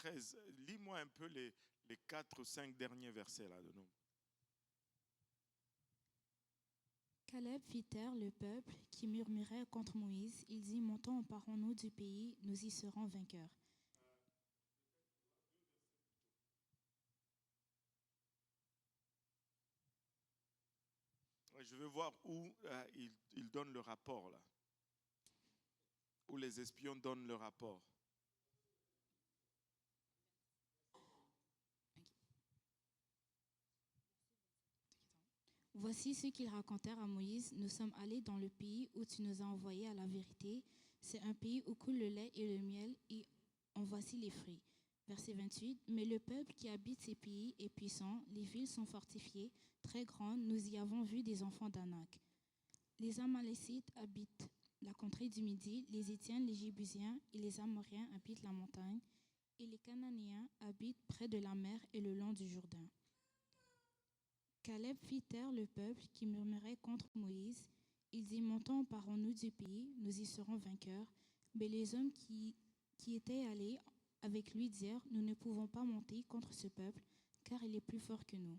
13. Lis-moi un peu les 4 ou 5 derniers versets là de nous. Caleb fit taire le peuple qui murmurait contre Moïse. Il dit, montons, emparons-nous du pays, nous y serons vainqueurs. Je veux voir où il donne le rapport là. Où les espions donnent le rapport. Voici ce qu'ils racontèrent à Moïse. Nous sommes allés dans le pays où tu nous as envoyés à la vérité. C'est un pays où coule le lait et le miel, et en voici les fruits. Verset 28. Mais le peuple qui habite ces pays est puissant, les villes sont fortifiées, très grandes, nous y avons vu des enfants d'Anak. Les Amalécites habitent la contrée du Midi, les Étiens, les Jébusiens et les Amoriens habitent la montagne, et les Cananéens habitent près de la mer et le long du Jourdain. Caleb fit taire le peuple qui murmurait contre Moïse. Il dit, montons, emparons-nous du pays, nous y serons vainqueurs. Mais les hommes qui étaient allés avec lui dirent, nous ne pouvons pas monter contre ce peuple, car il est plus fort que nous.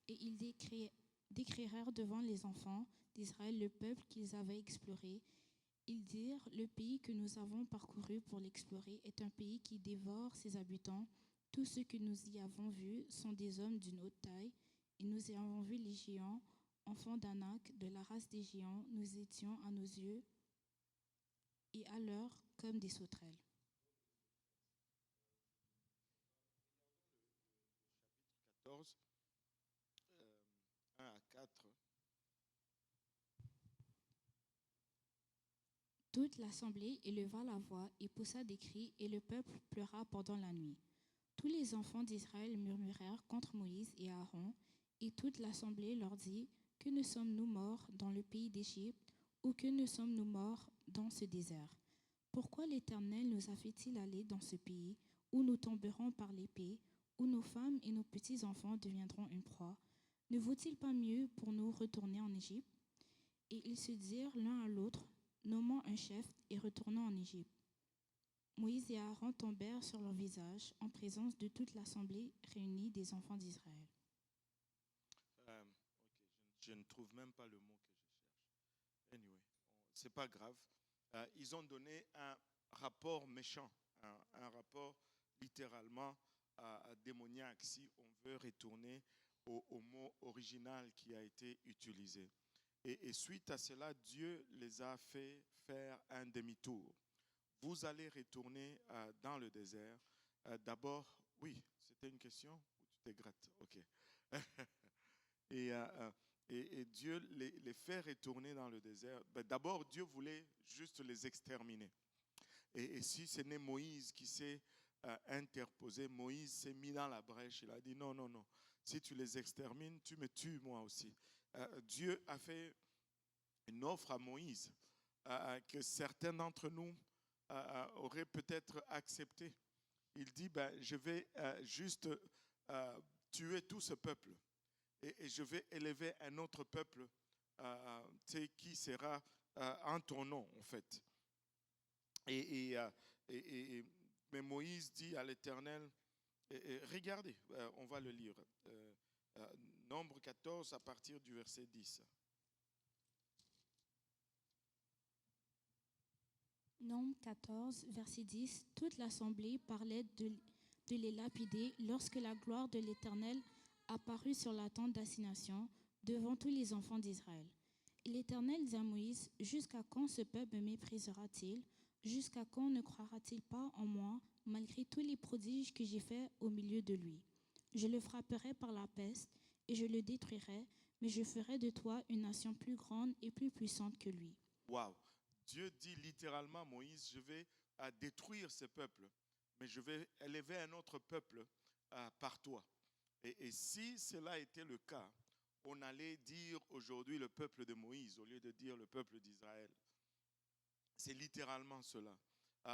Et ils décrièrent devant les enfants d'Israël le peuple qu'ils avaient exploré. Ils dirent, le pays que nous avons parcouru pour l'explorer est un pays qui dévore ses habitants. Tous ceux que nous y avons vus sont des hommes d'une haute taille. Et nous y avons vu les géants, enfants d'Anak, de la race des géants. Nous étions à nos yeux et à l'heure comme des sauterelles. Chapitre 14, 1 à 4. Toute l'assemblée éleva la voix et poussa des cris, et le peuple pleura pendant la nuit. Tous les enfants d'Israël murmurèrent contre Moïse et Aaron, et toute l'assemblée leur dit, que ne sommes-nous morts dans le pays d'Égypte, ou que ne sommes-nous morts dans ce désert? Pourquoi l'Éternel nous a fait-il aller dans ce pays, où nous tomberons par l'épée, où nos femmes et nos petits-enfants deviendront une proie? Ne vaut-il pas mieux pour nous retourner en Égypte? Et ils se dirent l'un à l'autre, nommons un chef et retournons en Égypte. Moïse et Aaron tombèrent sur leur visage en présence de toute l'assemblée réunie des enfants d'Israël. Je ne trouve même pas le mot que je cherche. Anyway, c'est pas grave. Ils ont donné un rapport méchant, un rapport littéralement démoniaque, si on veut retourner au mot original qui a été utilisé. Et suite à cela, Dieu les a fait faire un demi-tour. Vous allez retourner dans le désert. D'abord, oui, c'était une question ou tu t'égrattes? Ok. Et Dieu les fait retourner dans le désert. D'abord, Dieu voulait juste les exterminer. Et si ce n'est Moïse qui s'est interposé, Moïse s'est mis dans la brèche. Il a dit non, non, non. Si tu les extermines, tu me tues moi aussi. Dieu a fait une offre à Moïse que certains d'entre nous auraient peut-être accepté. Il dit, je vais juste tuer tout ce peuple et je vais élever un autre peuple qui sera en ton nom, en fait. Mais Moïse dit à l'Éternel, regardez, on va le lire, Nombre 14 à partir du verset 10. Nombre 14, verset 10. Toute l'assemblée parlait de les lapider lorsque la gloire de l'Éternel apparut sur la tente d'assignation devant tous les enfants d'Israël. Et l'Éternel dit à Moïse, jusqu'à quand ce peuple me méprisera-t-il? Jusqu'à quand ne croira-t-il pas en moi, malgré tous les prodiges que j'ai faits au milieu de lui? Je le frapperai par la peste et je le détruirai, mais je ferai de toi une nation plus grande et plus puissante que lui. Waouh! Dieu dit littéralement à Moïse, je vais détruire ce peuple, mais je vais élever un autre peuple par toi. Et si cela était le cas, on allait dire aujourd'hui le peuple de Moïse au lieu de dire le peuple d'Israël. C'est littéralement cela. Oui.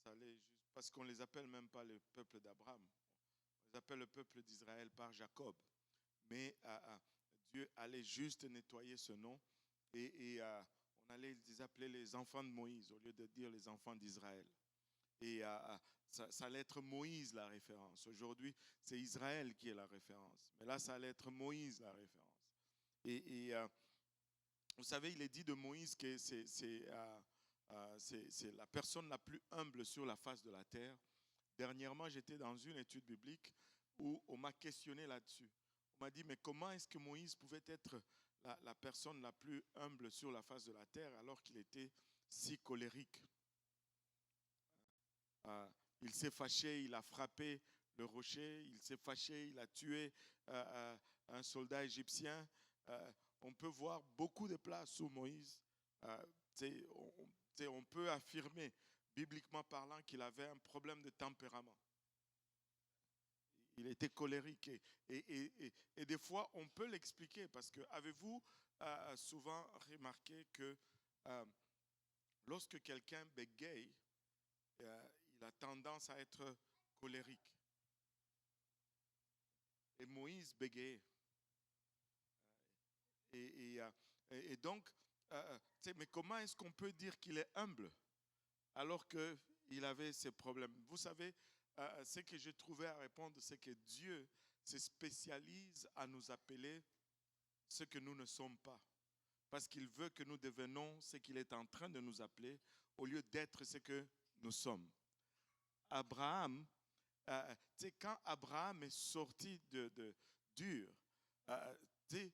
Ça allait juste, parce qu'on ne les appelle même pas le peuple d'Abraham. On les appelle le peuple d'Israël par Jacob. Mais Dieu allait juste nettoyer ce nom. Et on ils appelaient les enfants de Moïse au lieu de dire les enfants d'Israël. Et ça allait être Moïse la référence. Aujourd'hui, c'est Israël qui est la référence. Mais là, ça allait être Moïse la référence. Et vous savez, il est dit de Moïse que c'est la personne la plus humble sur la face de la terre. Dernièrement, j'étais dans une étude biblique où on m'a questionné là-dessus. On m'a dit, mais comment est-ce que Moïse pouvait être la personne la plus humble sur la face de la terre alors qu'il était si colérique? Il s'est fâché, il a frappé le rocher, il s'est fâché, il a tué un soldat égyptien. On peut voir beaucoup de places sous Moïse. On peut affirmer, bibliquement parlant, qu'il avait un problème de tempérament. Il était colérique. Et des fois, on peut l'expliquer parce que, avez-vous souvent remarqué que lorsque quelqu'un bégaye, il a tendance à être colérique. Et Moïse bégayait. Et donc, mais comment est-ce qu'on peut dire qu'il est humble alors qu'il avait ces problèmes? Vous savez, ce que j'ai trouvé à répondre, c'est que Dieu se spécialise à nous appeler ce que nous ne sommes pas. Parce qu'il veut que nous devenions ce qu'il est en train de nous appeler au lieu d'être ce que nous sommes. Abraham, quand Abraham est sorti d'Ur,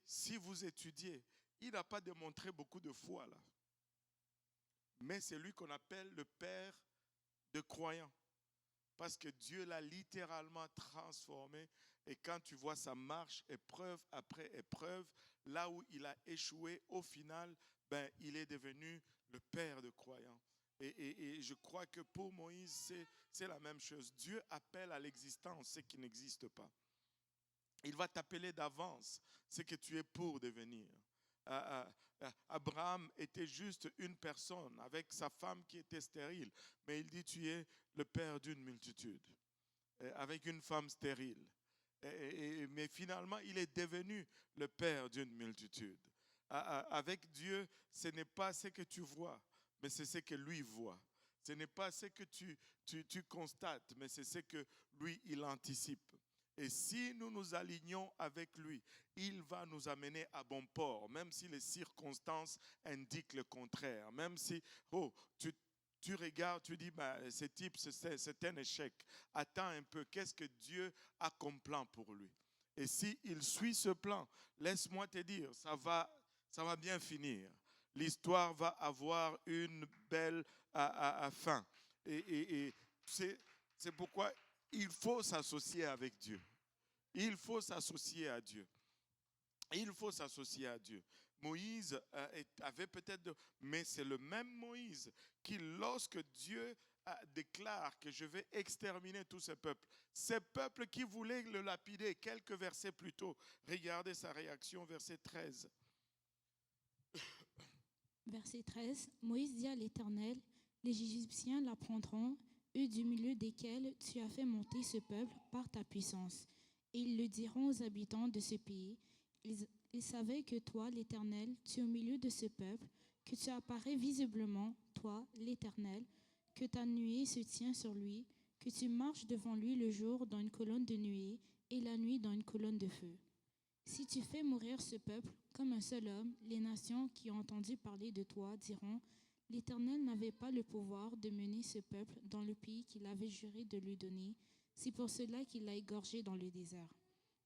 si vous étudiez, il n'a pas démontré beaucoup de foi là. Mais c'est lui qu'on appelle le père de croyants. Parce que Dieu l'a littéralement transformé. Et quand tu vois sa marche, épreuve après épreuve, là où il a échoué, au final, il est devenu le père de croyants. Et je crois que pour Moïse, c'est la même chose. Dieu appelle à l'existence ce qui n'existe pas. Il va t'appeler d'avance ce que tu es pour devenir. Abraham était juste une personne avec sa femme qui était stérile. Mais il dit, tu es le père d'une multitude, avec une femme stérile. Mais finalement, il est devenu le père d'une multitude. Avec Dieu, ce n'est pas ce que tu vois, mais c'est ce que lui voit. Ce n'est pas ce que tu constates, mais c'est ce que lui, il anticipe. Et si nous nous alignons avec lui, il va nous amener à bon port, même si les circonstances indiquent le contraire. Même si, tu regardes, tu dis, ce type, c'est un échec. Attends un peu, qu'est-ce que Dieu a comme plan pour lui? Et s'il suit ce plan, laisse-moi te dire, ça va bien finir. L'histoire va avoir une belle fin. Et c'est pourquoi il faut s'associer avec Dieu. Il faut s'associer à Dieu. Il faut s'associer à Dieu. Moïse avait peut-être, mais c'est le même Moïse qui, lorsque Dieu déclare que je vais exterminer tous ces peuples qui voulaient le lapider, quelques versets plus tôt, regardez sa réaction, verset 13. Verset 13, Moïse dit à l'Éternel, les Égyptiens l'apprendront, eux du milieu desquels tu as fait monter ce peuple par ta puissance. Et ils le diront aux habitants de ce pays. Ils savaient que toi, l'Éternel, tu es au milieu de ce peuple, que tu apparais visiblement, toi, l'Éternel, que ta nuée se tient sur lui, que tu marches devant lui le jour dans une colonne de nuée et la nuit dans une colonne de feu. Si tu fais mourir ce peuple comme un seul homme, les nations qui ont entendu parler de toi diront, l'Éternel n'avait pas le pouvoir de mener ce peuple dans le pays qu'il avait juré de lui donner. C'est pour cela qu'il l'a égorgé dans le désert.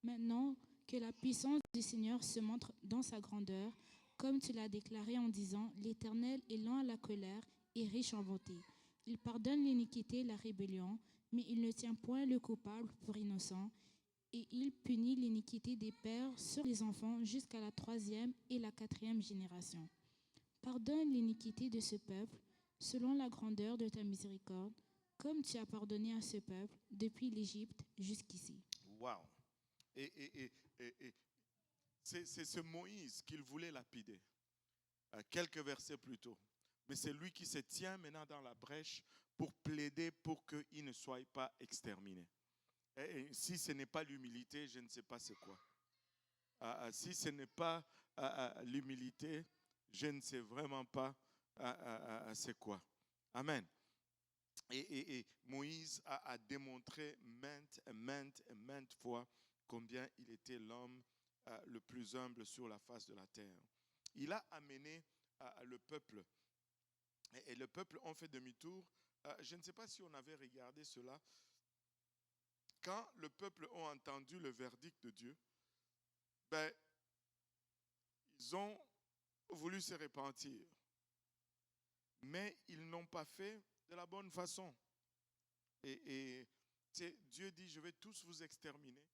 Maintenant que la puissance du Seigneur se montre dans sa grandeur, comme tu l'as déclaré en disant, l'Éternel est lent à la colère et riche en bonté. Il pardonne l'iniquité et la rébellion, mais il ne tient point le coupable pour innocent. Et il punit l'iniquité des pères sur les enfants jusqu'à la 3e et la 4e génération. Pardonne l'iniquité de ce peuple selon la grandeur de ta miséricorde, comme tu as pardonné à ce peuple depuis l'Égypte jusqu'ici. Wow! Et c'est ce Moïse qu'il voulait lapider, quelques versets plus tôt. Mais c'est lui qui se tient maintenant dans la brèche pour plaider pour qu'il ne soit pas exterminé. Et si ce n'est pas l'humilité, je ne sais pas c'est quoi. Si ce n'est pas l'humilité, je ne sais vraiment pas c'est quoi. Amen. Et Moïse a démontré maintes fois combien il était l'homme le plus humble sur la face de la terre. Il a amené le peuple, et le peuple ont fait demi-tour. Je ne sais pas si on avait regardé cela. Quand le peuple a entendu le verdict de Dieu, ben, ils ont voulu se repentir. Mais ils n'ont pas fait de la bonne façon. Et Dieu dit, je vais tous vous exterminer.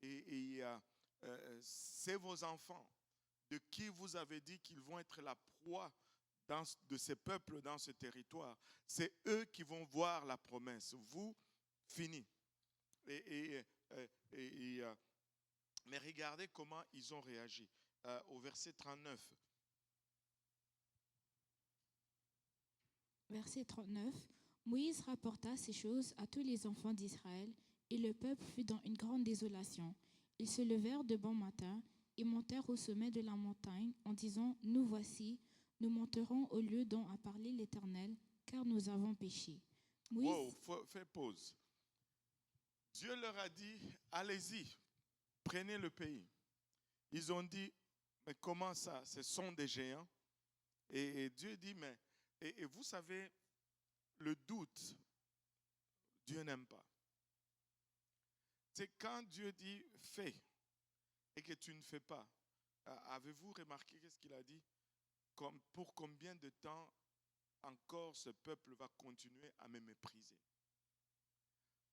Et c'est vos enfants de qui vous avez dit qu'ils vont être la proie de ces peuples dans ce territoire. C'est eux qui vont voir la promesse. Vous, fini. Mais regardez comment ils ont réagi. Au verset 39. Verset 39. Moïse rapporta ces choses à tous les enfants d'Israël, et le peuple fut dans une grande désolation. Ils se levèrent de bon matin et montèrent au sommet de la montagne en disant, nous voici, nous monterons au lieu dont a parlé l'Éternel, car nous avons péché. Moïse... fais pause. Dieu leur a dit, allez-y, prenez le pays. Ils ont dit, mais comment ça? Ce sont des géants. Et Dieu dit, mais, et vous savez, le doute, Dieu n'aime pas. C'est quand Dieu dit, fais, et que tu ne fais pas. Avez-vous remarqué ce qu'il a dit? Pour combien de temps encore ce peuple va continuer à me mépriser?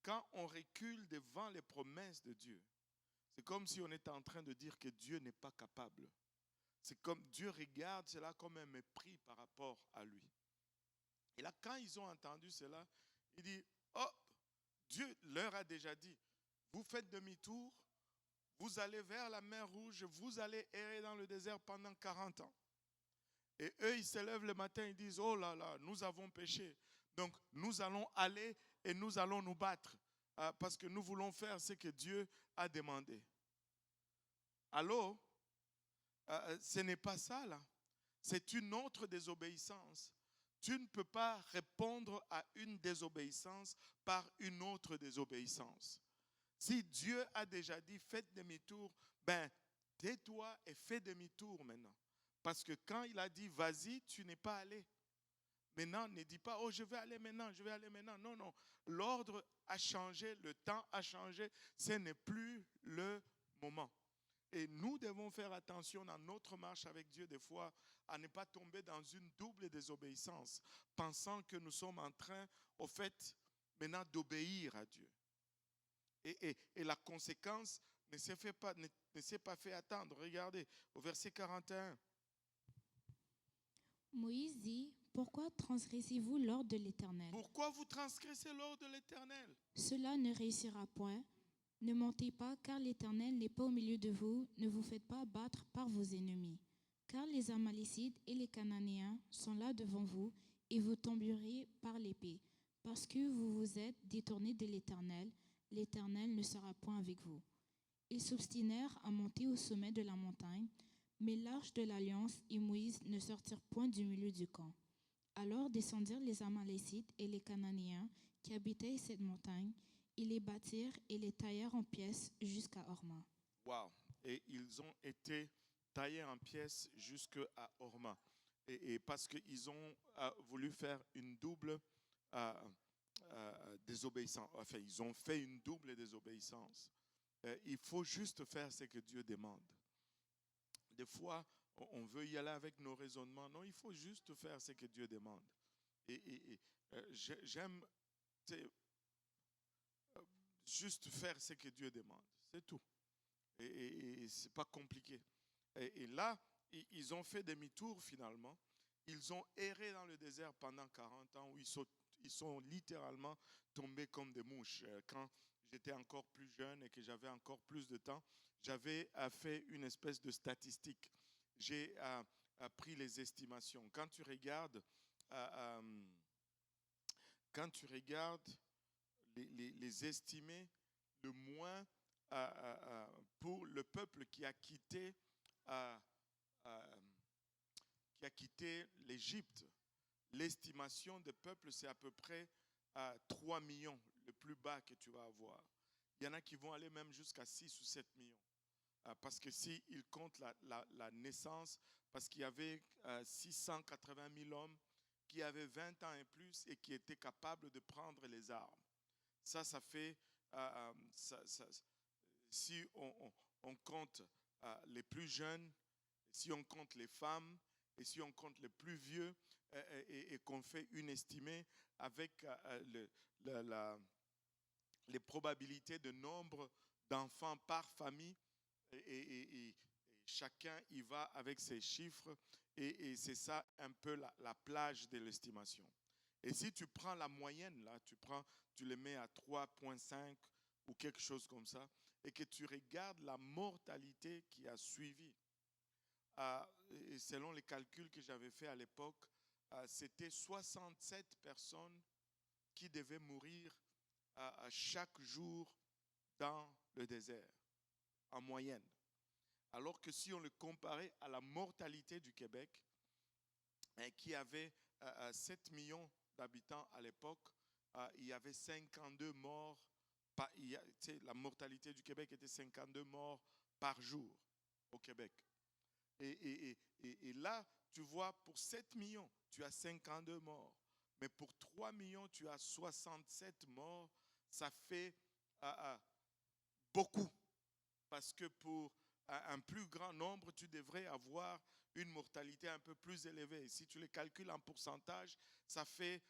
Quand on recule devant les promesses de Dieu, c'est comme si on était en train de dire que Dieu n'est pas capable. C'est comme Dieu regarde cela comme un mépris par rapport à lui. Et là, quand ils ont entendu cela, il dit, oh, Dieu leur a déjà dit, vous faites demi-tour, vous allez vers la mer Rouge, vous allez errer dans le désert pendant 40 ans. Et eux, ils se lèvent le matin, ils disent, oh là là, nous avons péché. Donc, nous allons aller et nous allons nous battre parce que nous voulons faire ce que Dieu a demandé. Alors, ce n'est pas ça là. C'est une autre désobéissance. Tu ne peux pas répondre à une désobéissance par une autre désobéissance. Si Dieu a déjà dit faites demi-tour, ben tais-toi et fais demi-tour maintenant. Parce que quand il a dit vas-y, tu n'es pas allé. Maintenant, ne dis pas oh je vais aller maintenant, je vais aller maintenant. Non, non. L'ordre a changé, le temps a changé, ce n'est plus le moment. Et nous devons faire attention dans notre marche avec Dieu des fois à ne pas tomber dans une double désobéissance, pensant que nous sommes en train, au fait, maintenant d'obéir à Dieu. Et la conséquence ne s'est pas fait attendre. Regardez, au verset 41. Moïse dit, pourquoi transgressez-vous l'ordre de l'Éternel? Pourquoi vous transgressez l'ordre de l'Éternel? Cela ne réussira point. Ne montez pas, car l'Éternel n'est pas au milieu de vous. Ne vous faites pas battre par vos ennemis. Car les Amalécites et les Cananéens sont là devant vous, et vous tomberez par l'épée. Parce que vous vous êtes détournés de l'Éternel, l'Éternel ne sera point avec vous. Ils s'obstinèrent à monter au sommet de la montagne, mais l'arche de l'alliance et Moïse ne sortirent point du milieu du camp. Alors descendirent les Amalécites et les Cananéens qui habitaient cette montagne. Ils les battirent et les taillèrent en pièces jusqu'à Horma. Wow! Et ils ont été taillés en pièces jusqu'à Horma. Et parce qu'ils ont voulu faire une double désobéissance. Enfin, ils ont fait une double désobéissance. Il faut juste faire ce que Dieu demande. Des fois, on veut y aller avec nos raisonnements. Non, il faut juste faire ce que Dieu demande. Et j'aime juste faire ce que Dieu demande. C'est tout. Et ce n'est pas compliqué. Et là, ils ont fait demi-tour finalement. Ils ont erré dans le désert pendant 40 ans où ils sont littéralement tombés comme des mouches. Quand j'étais encore plus jeune et que j'avais encore plus de temps, j'avais fait une espèce de statistique. J'ai pris les estimations. Quand tu regardes les estimés, le moins pour le peuple qui a quitté qui a quitté l'Égypte. L'estimation des peuples, c'est à peu près 3 millions, le plus bas que tu vas avoir. Il y en a qui vont aller même jusqu'à 6 ou 7 millions. Parce que s'ils comptent la naissance, parce qu'il y avait 680 000 hommes qui avaient 20 ans et plus et qui étaient capables de prendre les armes. Ça fait, si on compte les plus jeunes, si on compte les femmes, et si on compte les plus vieux, et qu'on fait une estimée avec les probabilités de nombre d'enfants par famille, et chacun y va avec ses chiffres, et c'est ça un peu la plage de l'estimation. Et si tu prends la moyenne, là, tu le mets à 3,5 ou quelque chose comme ça, et que tu regardes la mortalité qui a suivi, et selon les calculs que j'avais faits à l'époque, c'était 67 personnes qui devaient mourir chaque jour dans le désert, en moyenne. Alors que si on le comparait à la mortalité du Québec, qui avait 7 millions d'habitants à l'époque, il y avait 52 morts. La mortalité du Québec était 52 morts par jour au Québec. Et là, tu vois, pour 7 millions, tu as 52 morts. Mais pour 3 millions, tu as 67 morts. Ça fait beaucoup. Parce que pour un plus grand nombre, tu devrais avoir une mortalité un peu plus élevée. Si tu les calcules en pourcentage, ça fait,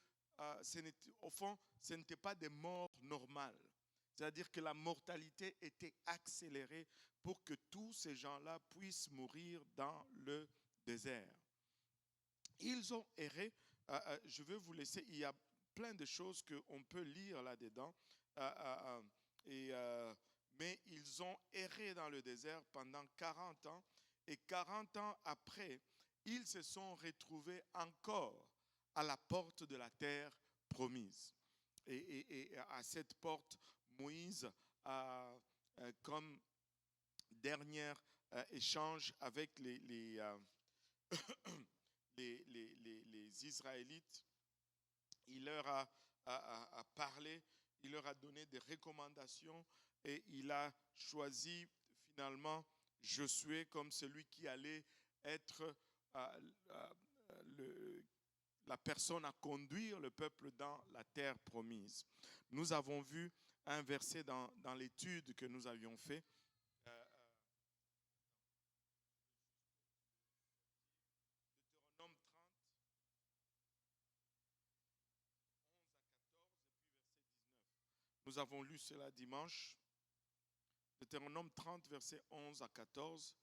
au fond, ce n'était pas des morts normales. C'est-à-dire que la mortalité était accélérée pour que tous ces gens-là puissent mourir dans le désert. Ils ont erré. Je veux vous laisser, il y a plein de choses qu'on peut lire là-dedans. Mais ils ont erré dans le désert pendant 40 ans. Et 40 ans après, ils se sont retrouvés encore à la porte de la terre promise. Et à cette porte, Moïse a, comme dernier échange avec les Israélites, il leur a parlé, il leur a donné des recommandations et il a choisi finalement Josué comme celui qui allait être la personne à conduire le peuple dans la terre promise. Nous avons vu un verset dans l'étude que nous avions faite. Deutéronome 30, 11 à 14, et puis verset 19. Nous avons lu cela dimanche. Deutéronome 30, verset 11 à 14,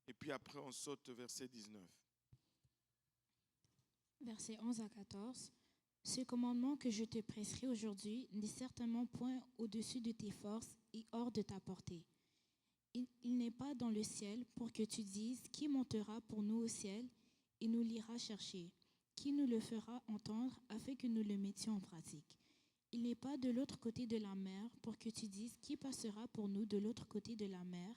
et puis après on saute verset 19. Versets 11 à 14. Ce commandement que je te prescris aujourd'hui n'est certainement point au-dessus de tes forces et hors de ta portée. Il n'est pas dans le ciel pour que tu dises qui montera pour nous au ciel et nous l'ira chercher, qui nous le fera entendre afin que nous le mettions en pratique. Il n'est pas de l'autre côté de la mer pour que tu dises qui passera pour nous de l'autre côté de la mer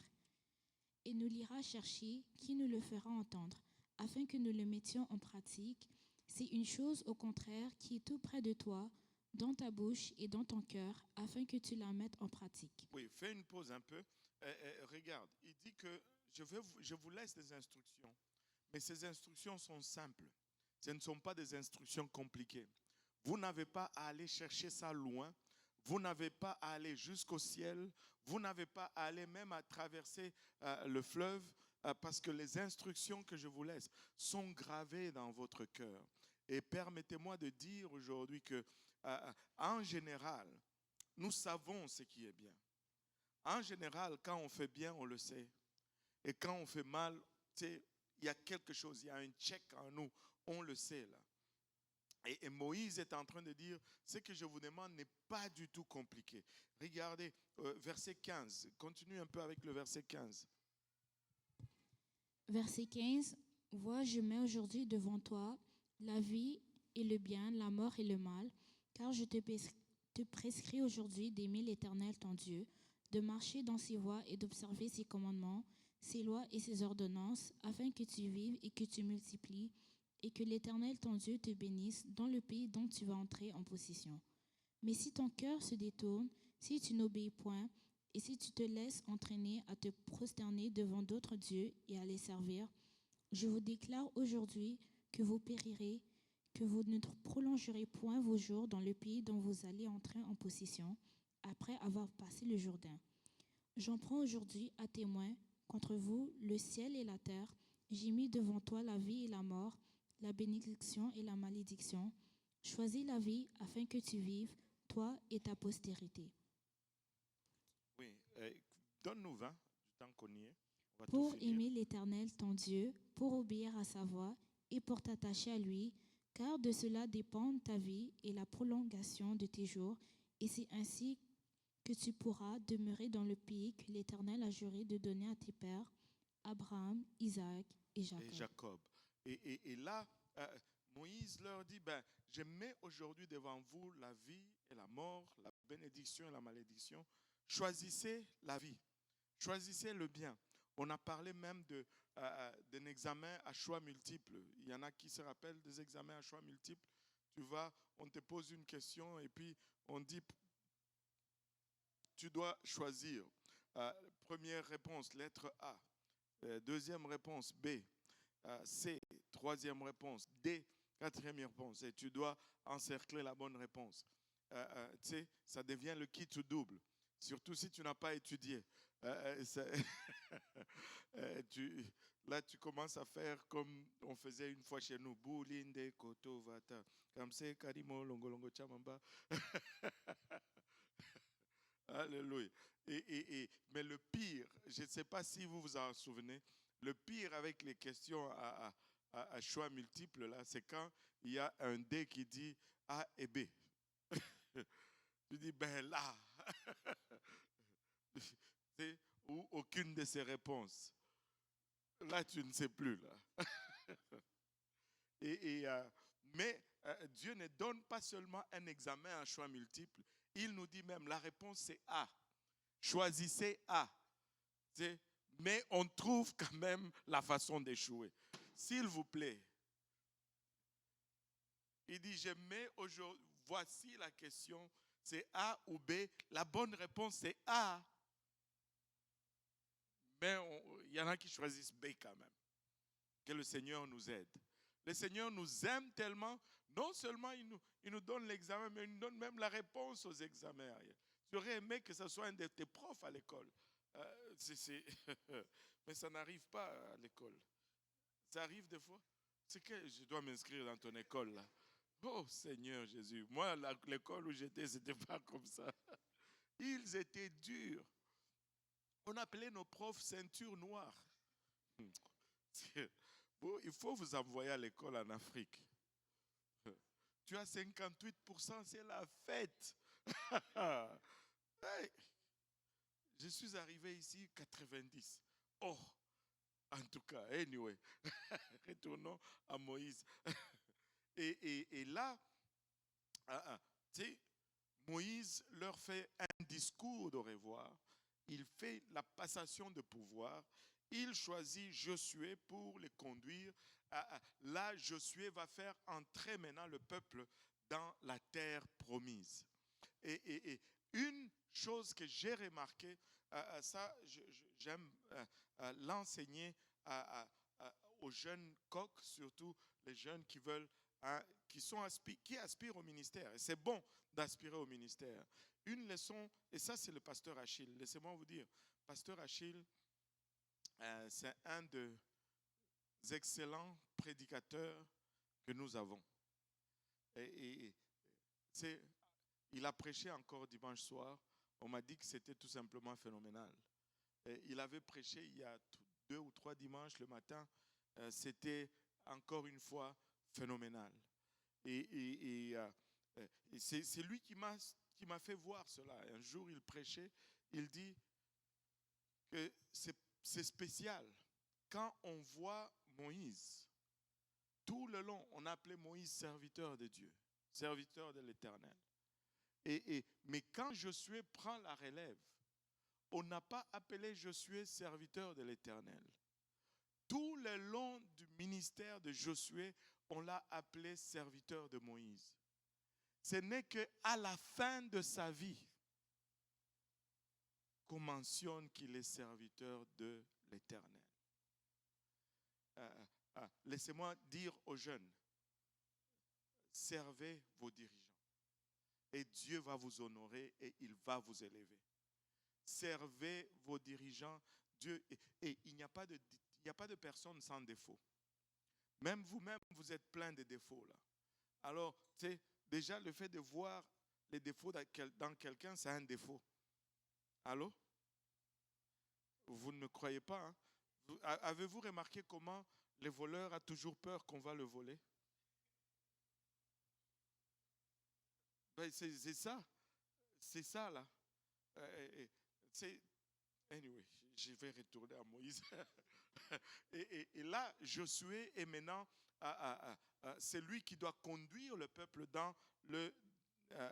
et nous l'ira chercher, qui nous le fera entendre afin que nous le mettions en pratique. C'est une chose au contraire qui est tout près de toi, dans ta bouche et dans ton cœur, afin que tu la mettes en pratique. Oui, fais une pause un peu. Regarde, il dit que je vous laisse des instructions, mais ces instructions sont simples. Ce ne sont pas des instructions compliquées. Vous n'avez pas à aller chercher ça loin. Vous n'avez pas à aller jusqu'au ciel. Vous n'avez pas à aller même à traverser le fleuve, parce que les instructions que je vous laisse sont gravées dans votre cœur. Et permettez-moi de dire aujourd'hui que, en général, nous savons ce qui est bien. En général, quand on fait bien, on le sait. Et quand on fait mal, il y a quelque chose, il y a un check en nous, on le sait là. Et Moïse est en train de dire, ce que je vous demande n'est pas du tout compliqué. Regardez, verset 15, continue un peu avec le verset 15. Verset 15. Vois, je mets aujourd'hui devant toi la vie et le bien, la mort et le mal, car je te prescris aujourd'hui d'aimer l'Éternel ton Dieu, de marcher dans ses voies et d'observer ses commandements, ses lois et ses ordonnances, afin que tu vives et que tu multiplies, et que l'Éternel ton Dieu te bénisse dans le pays dont tu vas entrer en possession. Mais si ton cœur se détourne, si tu n'obéis point, et si tu te laisses entraîner à te prosterner devant d'autres dieux et à les servir, je vous déclare aujourd'hui que vous périrez, que vous ne prolongerez point vos jours dans le pays dont vous allez entrer en possession, après avoir passé le Jourdain. J'en prends aujourd'hui à témoin contre vous le ciel et la terre. J'ai mis devant toi la vie et la mort, la bénédiction et la malédiction. Choisis la vie afin que tu vives, toi et ta postérité. Oui, donne-nous 20 du temps qu'on y est. On va Pour tout finir. aimer l'Éternel ton Dieu, pour obéir à sa voix et pour t'attacher à lui, car de cela dépend ta vie et la prolongation de tes jours, et c'est ainsi que tu pourras demeurer dans le pays que l'Éternel a juré de donner à tes pères, Abraham, Isaac et Jacob. Et Jacob. Et là, Moïse leur dit, je mets aujourd'hui devant vous la vie et la mort, la bénédiction et la malédiction. Choisissez la vie. Choisissez le bien. On a parlé même d'un examen à choix multiples. Il y en a qui se rappellent des examens à choix multiples. Tu vas, on te pose une question et puis on dit, tu dois choisir. Première réponse, lettre A. Deuxième réponse, B. C. Troisième réponse, D. Quatrième réponse. Et tu dois encercler la bonne réponse. Tu sais, ça devient le kit ou double. Surtout si tu n'as pas étudié. Là, tu commences à faire comme on faisait une fois chez nous. Boulinde, Koto, Vata. Kamse, Karimo, Longolongo, Chamamba. Alléluia. Mais le pire, je ne sais pas si vous vous en souvenez, le pire avec les questions à choix multiples, là, c'est quand il y a un D qui dit A et B. Tu dis, là, ou aucune de ces réponses. Là, tu ne sais plus. Là. Mais Dieu ne donne pas seulement un examen à choix multiples. Il nous dit même, la réponse c'est A. Choisissez A. Mais on trouve quand même la façon d'échouer. S'il vous plaît. Il dit, je mets aujourd'hui, voici la question, c'est A ou B. La bonne réponse c'est A. Mais il y en a qui choisissent B quand même. Que le Seigneur nous aide. Le Seigneur nous aime tellement, non seulement il nous donne l'examen, mais il nous donne même la réponse aux examens. J'aurais aimé que ce soit un de tes profs à l'école. Mais ça n'arrive pas à l'école. Ça arrive des fois. C'est que je dois m'inscrire dans ton école là. Oh Seigneur Jésus. Moi, l'école où j'étais, ce n'était pas comme ça. Ils étaient durs. On appelait nos profs ceinture noire. Bon, il faut vous envoyer à l'école en Afrique. Tu as 58%, c'est la fête. Hey. Je suis arrivé ici 90. Oh, en tout cas, anyway. Retournons à Moïse. Et là, tu sais, Moïse leur fait un discours de revoir. Il fait la passation de pouvoir. Il choisit Josué pour les conduire. Là, Josué va faire entrer maintenant le peuple dans la terre promise. Et une chose que j'ai remarqué, ça, j'aime l'enseigner aux jeunes coqs, surtout les jeunes qui veulent, qui aspirent au ministère. Et c'est bon d'aspirer au ministère. Une leçon, et ça c'est le pasteur Achille. Laissez-moi vous dire, pasteur Achille, c'est un des excellents prédicateurs que nous avons. Il a prêché encore dimanche soir. On m'a dit que c'était tout simplement phénoménal. Il avait prêché il y a 2 ou 3 dimanches le matin. C'était encore une fois phénoménal. Et c'est lui qui m'a fait voir cela. Un jour, il prêchait. Il dit que c'est spécial. Quand on voit Moïse, tout le long, on appelait Moïse serviteur de Dieu, serviteur de l'Éternel. Mais quand Josué prend la relève, on n'a pas appelé Josué serviteur de l'Éternel. Tout le long du ministère de Josué, on l'a appelé serviteur de Moïse. Ce n'est qu'à la fin de sa vie qu'on mentionne qu'il est serviteur de l'Éternel. Laissez-moi dire aux jeunes, servez vos dirigeants et Dieu va vous honorer et il va vous élever. Servez vos dirigeants, Dieu, et il n'y a pas de personne sans défaut. Même vous-même, vous êtes plein de défauts là. Alors, c'est déjà le fait de voir les défauts dans quelqu'un, c'est un défaut. Allô? Vous ne croyez pas, hein? Avez-vous remarqué comment le voleur a toujours peur qu'on va le voler? Ben, c'est ça là. Anyway, je vais retourner à Moïse. et là, Josué est maintenant c'est lui qui doit conduire le peuple dans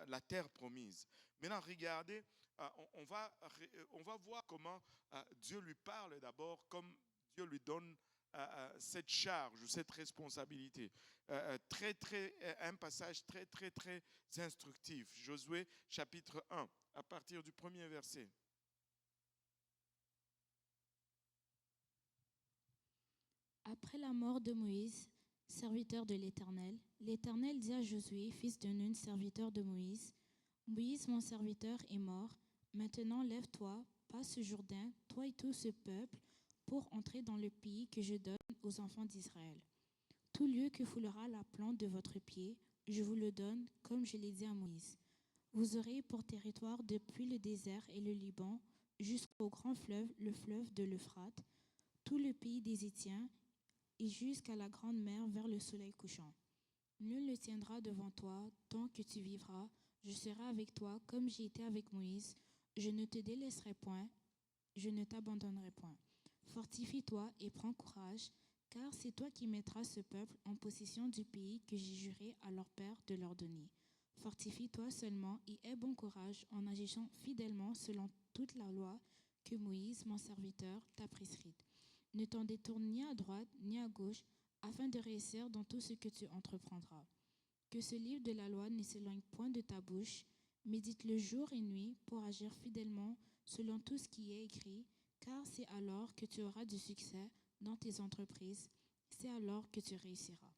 la terre promise. Maintenant, regardez, on va voir comment Dieu lui parle d'abord, comme Dieu lui donne cette charge ou cette responsabilité. Un passage très instructif. Josué chapitre 1, à partir du premier verset. Après la mort de Moïse, serviteur de l'Éternel, l'Éternel dit à Josué, fils de Nun, serviteur de Moïse, « Moïse, mon serviteur, est mort. Maintenant, lève-toi, passe ce Jourdain, toi et tout ce peuple, pour entrer dans le pays que je donne aux enfants d'Israël. Tout lieu que foulera la plante de votre pied, je vous le donne, comme je l'ai dit à Moïse. Vous aurez pour territoire depuis le désert et le Liban, jusqu'au grand fleuve, le fleuve de l'Euphrate, tout le pays des Hétiens, et jusqu'à la grande mer vers le soleil couchant. Nul ne tiendra devant toi tant que tu vivras. Je serai avec toi comme j'ai été avec Moïse. Je ne te délaisserai point, je ne t'abandonnerai point. Fortifie-toi et prends courage, car c'est toi qui mettras ce peuple en possession du pays que j'ai juré à leur père de leur donner. Fortifie-toi seulement et aie bon courage en agissant fidèlement selon toute la loi que Moïse, mon serviteur, t'a prescrite. Ne t'en détourne ni à droite ni à gauche, afin de réussir dans tout ce que tu entreprendras. Que ce livre de la loi ne s'éloigne point de ta bouche, médite-le jour et nuit pour agir fidèlement selon tout ce qui est écrit, car c'est alors que tu auras du succès dans tes entreprises, c'est alors que tu réussiras.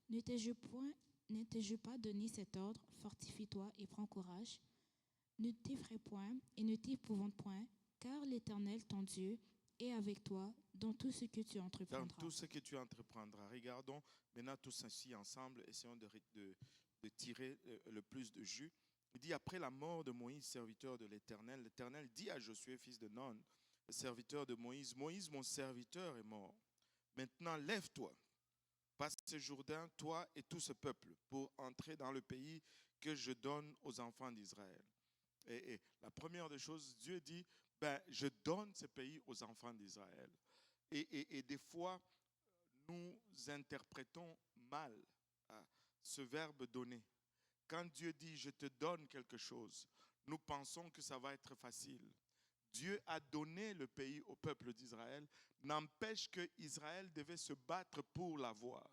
Ne t'ai-je pas donné cet ordre, fortifie-toi et prends courage? Ne t'effraie point et ne t'épouvante point, car l'Éternel, ton Dieu, est avec toi dans tout ce que tu entreprendras. Dans tout ce que tu entreprendras. Regardons maintenant tous ainsi ensemble, essayons de tirer le plus de jus. Il dit, après la mort de Moïse, serviteur de l'Éternel, l'Éternel dit à Josué, fils de Nun, serviteur de Moïse, Moïse, mon serviteur, est mort. Maintenant, lève-toi, passe ce Jourdain, toi et tout ce peuple, pour entrer dans le pays que je donne aux enfants d'Israël. Et la première des choses, Dieu dit, je donne ce pays aux enfants d'Israël. Et des fois, nous interprétons mal ce verbe donner. Quand Dieu dit, je te donne quelque chose, nous pensons que ça va être facile. Dieu a donné le pays au peuple d'Israël, n'empêche qu'Israël devait se battre pour l'avoir.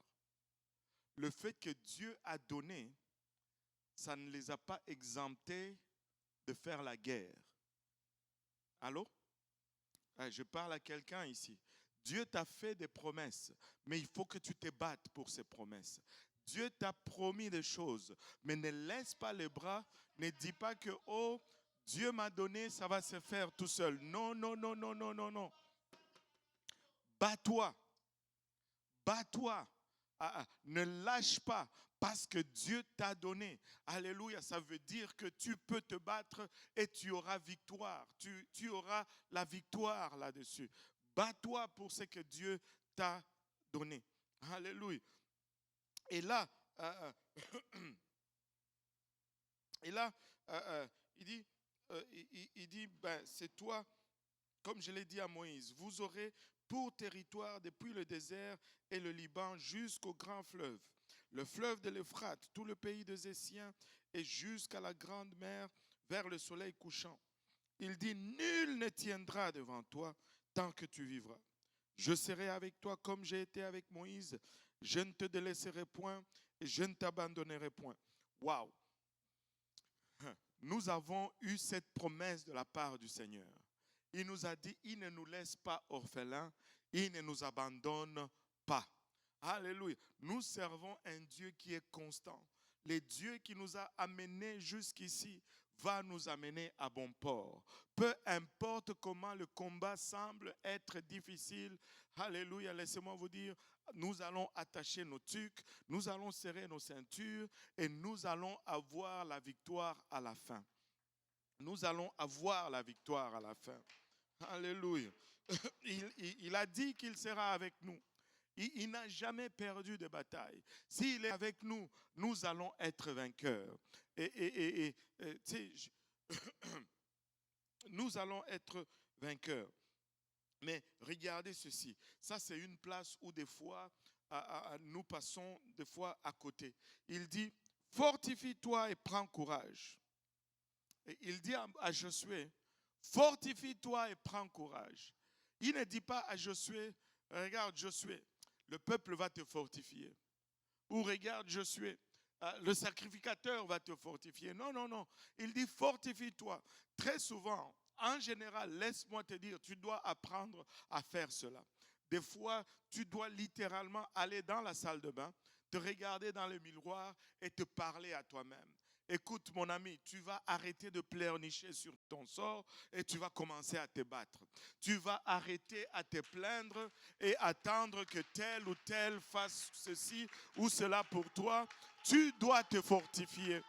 Le fait que Dieu a donné, ça ne les a pas exemptés de faire la guerre. Allô? Je parle à quelqu'un ici. Dieu t'a fait des promesses, mais il faut que tu te battes pour ces promesses. Dieu t'a promis des choses, mais ne laisse pas les bras, ne dis pas que, oh, Dieu m'a donné, ça va se faire tout seul. Non, non, non, non, non, non, non. Bats-toi. Bats-toi. Ne lâche pas parce que Dieu t'a donné. Alléluia, ça veut dire que tu peux te battre et tu auras victoire. Tu auras la victoire là-dessus. Bats-toi pour ce que Dieu t'a donné. Alléluia. Et là, il dit, c'est toi, comme je l'ai dit à Moïse, vous aurez pour territoire depuis le désert et le Liban jusqu'au grand fleuve, le fleuve de l'Euphrate, tout le pays des Hétiens et jusqu'à la grande mer vers le soleil couchant. Il dit, nul ne tiendra devant toi tant que tu vivras. Je serai avec toi comme j'ai été avec Moïse Je ne te délaisserai point et je ne t'abandonnerai point. Waouh! Nous avons eu cette promesse de la part du Seigneur. Il nous a dit, il ne nous laisse pas orphelins, il ne nous abandonne pas. Alléluia. Nous servons un Dieu qui est constant. Le Dieu qui nous a amenés jusqu'ici va nous amener à bon port. Peu importe comment le combat semble être difficile, alléluia, laissez-moi vous dire, nous allons attacher nos tuques, nous allons serrer nos ceintures et nous allons avoir la victoire à la fin. Nous allons avoir la victoire à la fin. Alléluia. Il a dit qu'il sera avec nous. Il n'a jamais perdu de bataille. S'il est avec nous, nous allons être vainqueurs. Nous allons être vainqueurs. Mais regardez ceci. Ça, c'est une place où des fois, nous passons des fois à côté. Il dit, fortifie-toi et prends courage. Et il dit à Josué, fortifie-toi et prends courage. Il ne dit pas à Josué, regarde Josué, le peuple va te fortifier. Ou regarde Josué, le sacrificateur va te fortifier. Non, non, non. Il dit fortifie-toi. Très souvent, en général, laisse-moi te dire, tu dois apprendre à faire cela. Des fois, tu dois littéralement aller dans la salle de bain, te regarder dans le miroir et te parler à toi-même. Écoute mon ami, tu vas arrêter de pleurnicher sur ton sort et tu vas commencer à te battre. Tu vas arrêter à te plaindre et attendre que tel ou tel fasse ceci ou cela pour toi. Tu dois te fortifier.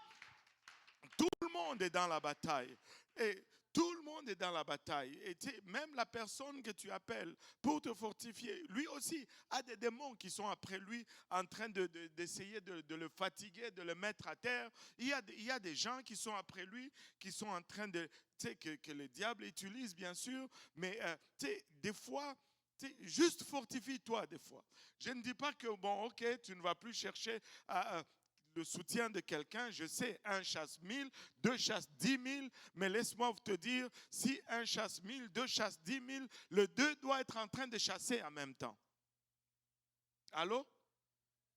Tout le monde est dans la bataille. Et tout le monde est dans la bataille. Et même la personne que tu appelles pour te fortifier, lui aussi a des démons qui sont après lui en train d'essayer de le fatiguer, de le mettre à terre. Il y a des gens qui sont après lui, qui sont en train de... que le diable utilise bien sûr, mais des fois... juste fortifie-toi des fois. Je ne dis pas que, bon, ok, tu ne vas plus chercher le soutien de quelqu'un. Je sais, un chasse 1000, deux chasse 10 000, mais laisse-moi te dire, si un chasse 1000, deux chasse 10 000, le deux doit être en train de chasser en même temps. Allô?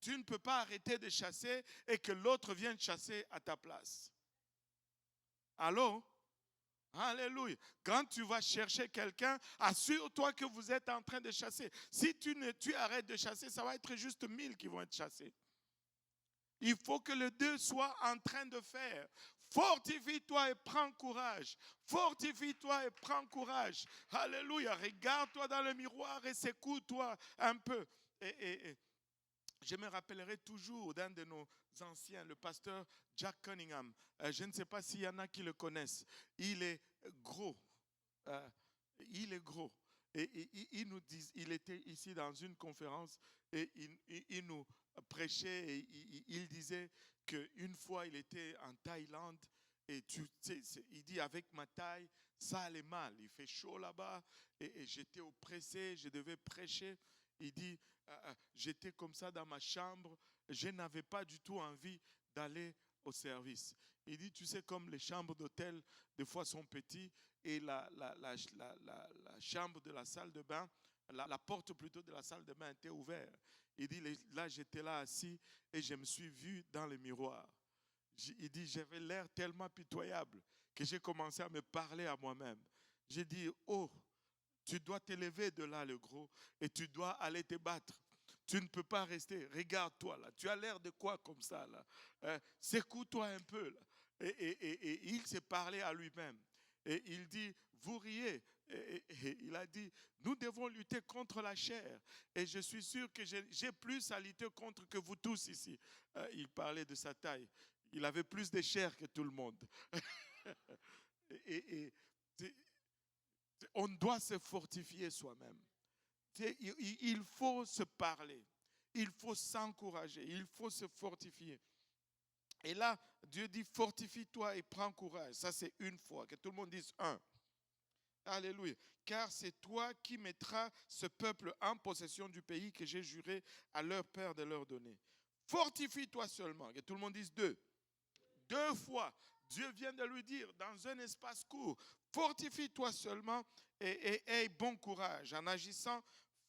Tu ne peux pas arrêter de chasser et que l'autre vienne chasser à ta place. Allô? Alléluia. Quand tu vas chercher quelqu'un, assure-toi que vous êtes en train de chasser. Si tu arrêtes de chasser, ça va être juste 1000 qui vont être chassés. Il faut que les deux soient en train de faire. Fortifie-toi et prends courage. Fortifie-toi et prends courage. Alléluia. Regarde-toi dans le miroir et secoue-toi un peu. Et je me rappellerai toujours d'un de nos anciens, le pasteur Jack Cunningham. Je ne sais pas s'il y en a qui le connaissent. Il est gros. Il est gros. Et il était ici dans une conférence et il nous prêchait et il disait qu'une fois il était en Thaïlande et il dit avec ma taille, ça allait mal. Il fait chaud là-bas et j'étais oppressé, je devais prêcher. Il dit, j'étais comme ça dans ma chambre, je n'avais pas du tout envie d'aller au service. Il dit, tu sais, comme les chambres d'hôtel, des fois sont petites, et la chambre de la salle de bain, la porte plutôt de la salle de bain était ouverte. Il dit, là, j'étais là assis, et je me suis vu dans le miroir. Il dit, j'avais l'air tellement pitoyable que j'ai commencé à me parler à moi-même. J'ai dit, oh, tu dois t'élever de là, le gros, et tu dois aller te battre. Tu ne peux pas rester. Regarde-toi là. Tu as l'air de quoi comme ça là? Secoue-toi un peu là. Et il s'est parlé à lui-même. Et il dit, vous riez. Et il a dit, nous devons lutter contre la chair. Et je suis sûr que j'ai plus à lutter contre que vous tous ici. Il parlait de sa taille. Il avait plus de chair que tout le monde. On doit se fortifier soi-même. Il faut se parler, il faut s'encourager, il faut se fortifier. Et là, Dieu dit fortifie-toi et prends courage. Ça, c'est une fois. Que tout le monde dise un. Alléluia. Car c'est toi qui mettras ce peuple en possession du pays que j'ai juré à leur père de leur donner. Fortifie-toi seulement. Que tout le monde dise deux. Deux fois. Dieu vient de lui dire dans un espace court, fortifie-toi seulement et aie bon courage en agissant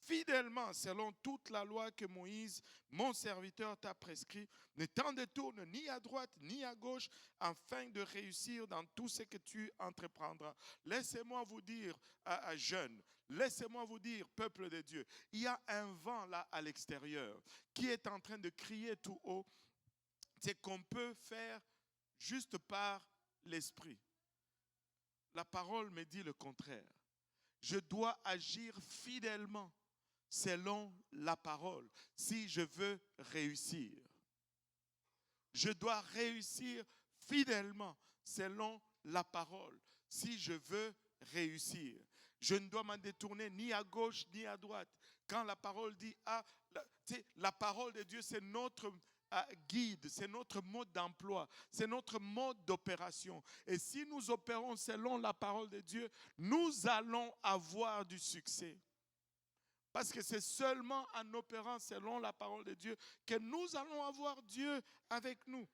fidèlement selon toute la loi que Moïse, mon serviteur, t'a prescrit. Ne t'en détourne ni à droite ni à gauche, afin de réussir dans tout ce que tu entreprendras. Laissez-moi vous dire, jeunes, laissez-moi vous dire, peuple de Dieu, il y a un vent là à l'extérieur qui est en train de crier tout haut. C'est qu'on peut faire juste par l'esprit. La parole me dit le contraire. Je dois agir fidèlement selon la parole si je veux réussir. Je dois réussir fidèlement selon la parole si je veux réussir. Je ne dois m'en détourner ni à gauche ni à droite. Quand la parole dit, la parole de Dieu, c'est notre guide, c'est notre mode d'emploi, c'est notre mode d'opération. Et si nous opérons selon la parole de Dieu, nous allons avoir du succès. Parce que c'est seulement en opérant selon la parole de Dieu que nous allons avoir Dieu avec nous.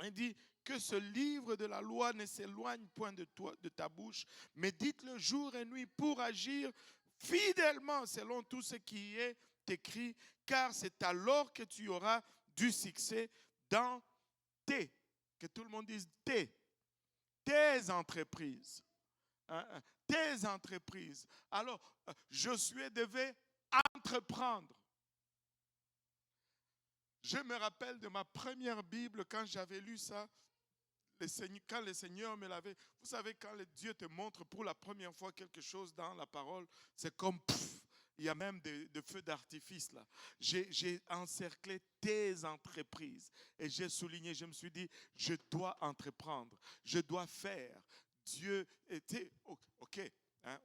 Il dit que ce livre de la loi ne s'éloigne point de toi, de ta bouche, mais dites-le jour et nuit pour agir fidèlement selon tout ce qui est écrit, car c'est alors que tu auras du succès dans que tout le monde dise tes entreprises. Tes entreprises. Alors, Josué devait entreprendre. Je me rappelle de ma première Bible, quand j'avais lu ça, quand le Seigneur me l'avait... Vous savez, quand Dieu te montre pour la première fois quelque chose dans la parole, c'est comme... il y a même des feux d'artifice là. J'ai encerclé tes entreprises. Et j'ai souligné, je me suis dit, je dois entreprendre. Je dois faire. Dieu était... Ok,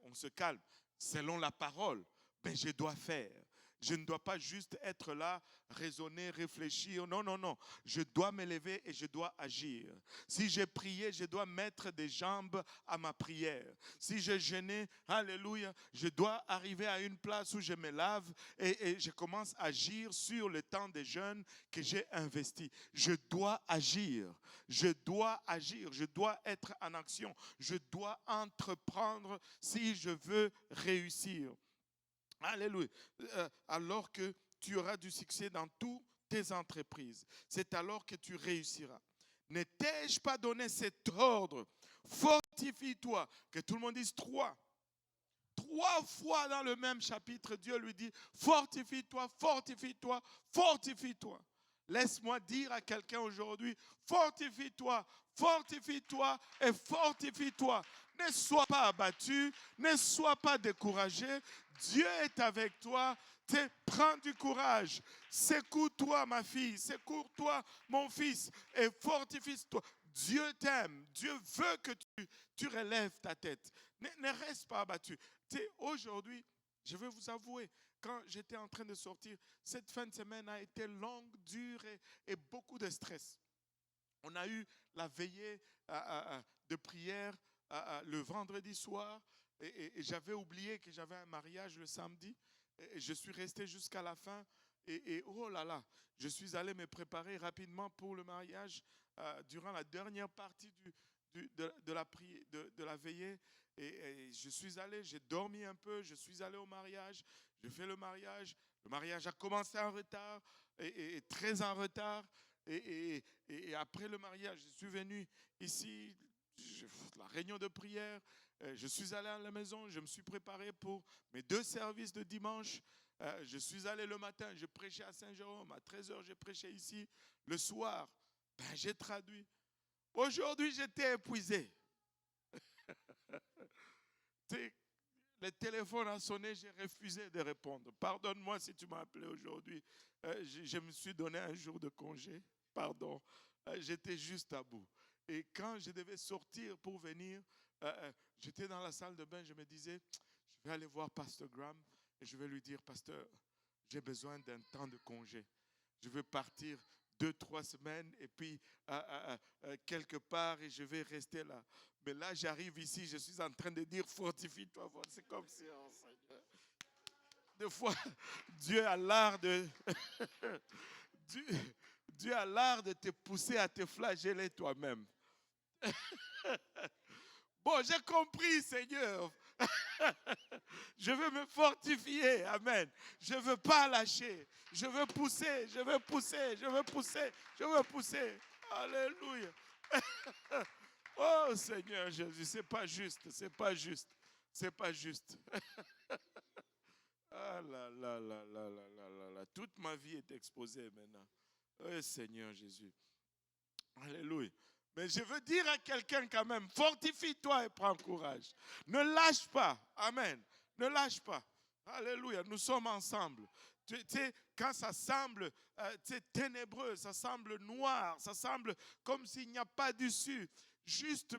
on se calme. Selon la parole, ben je dois faire. Je ne dois pas juste être là, raisonner, réfléchir. Non, non, non. Je dois me lever et je dois agir. Si j'ai prié, je dois mettre des jambes à ma prière. Si j'ai jeûné, alléluia, je dois arriver à une place où je me lave et je commence à agir sur le temps de jeûne que j'ai investi. Je dois agir. Je dois agir. Je dois être en action. Je dois entreprendre si je veux réussir. Alléluia. Alors que tu auras du succès dans toutes tes entreprises. C'est alors que tu réussiras. Ne t'ai-je pas donné cet ordre? Fortifie-toi. Que tout le monde dise 3. 3 fois dans le même chapitre, Dieu lui dit, fortifie-toi, fortifie-toi, fortifie-toi. Laisse-moi dire à quelqu'un aujourd'hui, fortifie-toi, fortifie-toi et fortifie-toi. Ne sois pas abattu, ne sois pas découragé. Dieu est avec toi. Prends du courage. Secoue-toi, ma fille. Secoue-toi, mon fils. Et fortifie-toi. Dieu t'aime. Dieu veut que tu relèves ta tête. Ne reste pas abattu. Aujourd'hui, je vais vous avouer, quand j'étais en train de sortir, cette fin de semaine a été longue, dure et beaucoup de stress. On a eu la veillée de prière le vendredi soir et j'avais oublié que j'avais un mariage le samedi. Et je suis resté jusqu'à la fin et oh là là, je suis allé me préparer rapidement pour le mariage durant la dernière partie de la veillée. Et je suis allé, j'ai dormi un peu, je suis allé au mariage, j'ai fait le mariage a commencé en retard et très en retard. Et après le mariage, je suis venu ici, la réunion de prière, je suis allé à la maison, je me suis préparé pour mes 2 services de dimanche. Je suis allé le matin, je prêchais à Saint-Jérôme, à 13h, j'ai prêché ici. Le soir, j'ai traduit. Aujourd'hui, j'étais épuisé. Le téléphone a sonné, j'ai refusé de répondre. Pardonne-moi si tu m'as appelé aujourd'hui. Je me suis donné un jour de congé. Pardon. J'étais juste à bout. Et quand je devais sortir pour venir, j'étais dans la salle de bain, je me disais, je vais aller voir Pasteur Graham et je vais lui dire, Pasteur, j'ai besoin d'un temps de congé. Je veux partir 2-3 semaines et puis quelque part et je vais rester là. Mais là, j'arrive ici, je suis en train de dire, fortifie-toi. C'est comme si, oh Seigneur. Des fois, Dieu a l'art de... Dieu a l'art de te pousser à te flageller toi-même. Bon, j'ai compris, Seigneur. Je veux me fortifier. Amen. Je ne veux pas lâcher. Je veux pousser, je veux pousser, je veux pousser, je veux pousser. Alléluia. Oh Seigneur Jésus, c'est pas juste, c'est pas juste, c'est pas juste. Ah là là là là là là là là. Toute ma vie est exposée maintenant. Oh Seigneur Jésus. Alléluia. Mais je veux dire à quelqu'un quand même, fortifie-toi et prends courage. Ne lâche pas. Amen. Ne lâche pas. Alléluia. Nous sommes ensemble. Tu sais, quand ça semble ténébreux, ça semble noir, ça semble comme s'il n'y a pas d'issue, juste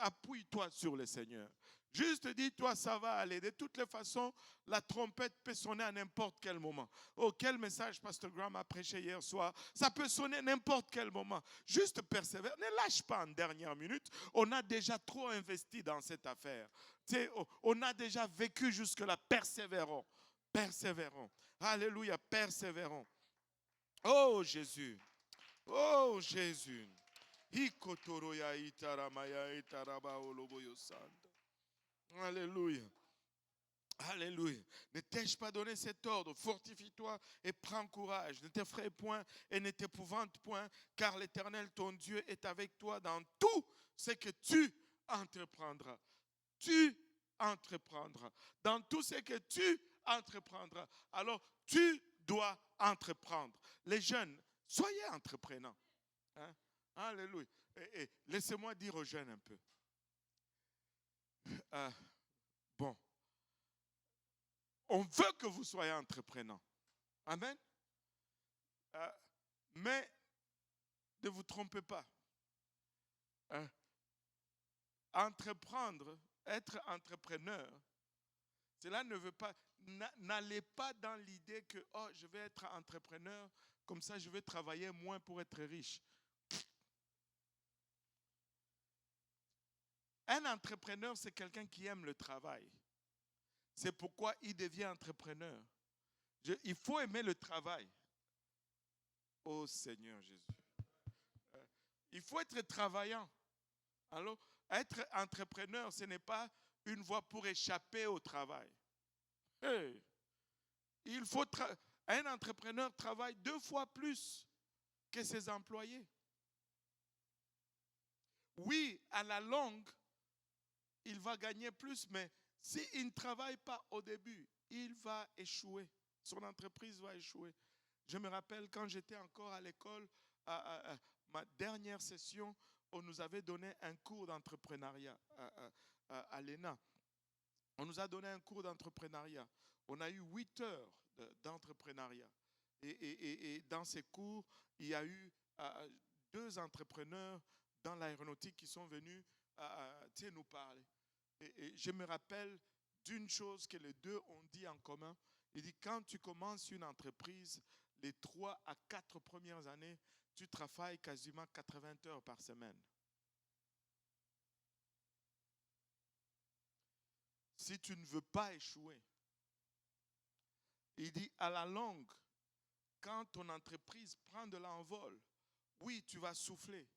appuie-toi sur le Seigneur. Juste dis-toi, ça va aller. De toutes les façons, la trompette peut sonner à n'importe quel moment. Oh, quel message Pasteur Graham a prêché hier soir. Ça peut sonner à n'importe quel moment. Juste persévère. Ne lâche pas en dernière minute. On a déjà trop investi dans cette affaire. Tu sais, on a déjà vécu jusque-là. Persévérons. Persévérons. Alléluia, persévérons. Oh Jésus. Oh Jésus. Alléluia. Alléluia. Ne t'ai-je pas donné cet ordre? Fortifie-toi et prends courage. Ne t'effraie point et ne t'épouvante point, car l'Éternel, ton Dieu, est avec toi dans tout ce que tu entreprendras. Tu entreprendras. Dans tout ce que tu entreprendras. Alors, tu dois entreprendre. Les jeunes, soyez entreprenants. Hein? Alléluia. Et laissez-moi dire aux jeunes un peu. Bon. On veut que vous soyez entreprenants. Amen. Mais ne vous trompez pas. Entreprendre, être entrepreneur, cela ne veut pas, n'allez pas dans l'idée que, oh, je vais être entrepreneur, comme ça je vais travailler moins pour être riche. Un entrepreneur, c'est quelqu'un qui aime le travail. C'est pourquoi il devient entrepreneur. Il faut aimer le travail. Oh Seigneur Jésus. Il faut être travaillant. Alors, être entrepreneur, ce n'est pas une voie pour échapper au travail. Hey. Un entrepreneur travaille 2 fois plus que ses employés. Oui, à la longue, il va gagner plus, mais s'il ne travaille pas au début, il va échouer. Son entreprise va échouer. Je me rappelle quand j'étais encore à l'école, à ma dernière session, on nous avait donné un cours d'entrepreneuriat à l'ENA. On nous a donné un cours d'entrepreneuriat. On a eu 8 heures d'entrepreneuriat. Et dans ces cours, il y a eu 2 entrepreneurs dans l'aéronautique qui sont venus nous parler. Et je me rappelle d'une chose que les 2 ont dit en commun. Il dit, quand tu commences une entreprise, les 3 à 4 premières années, tu travailles quasiment 80 heures par semaine. Si tu ne veux pas échouer, il dit, à la longue, quand ton entreprise prend de l'envol, oui, tu vas souffler.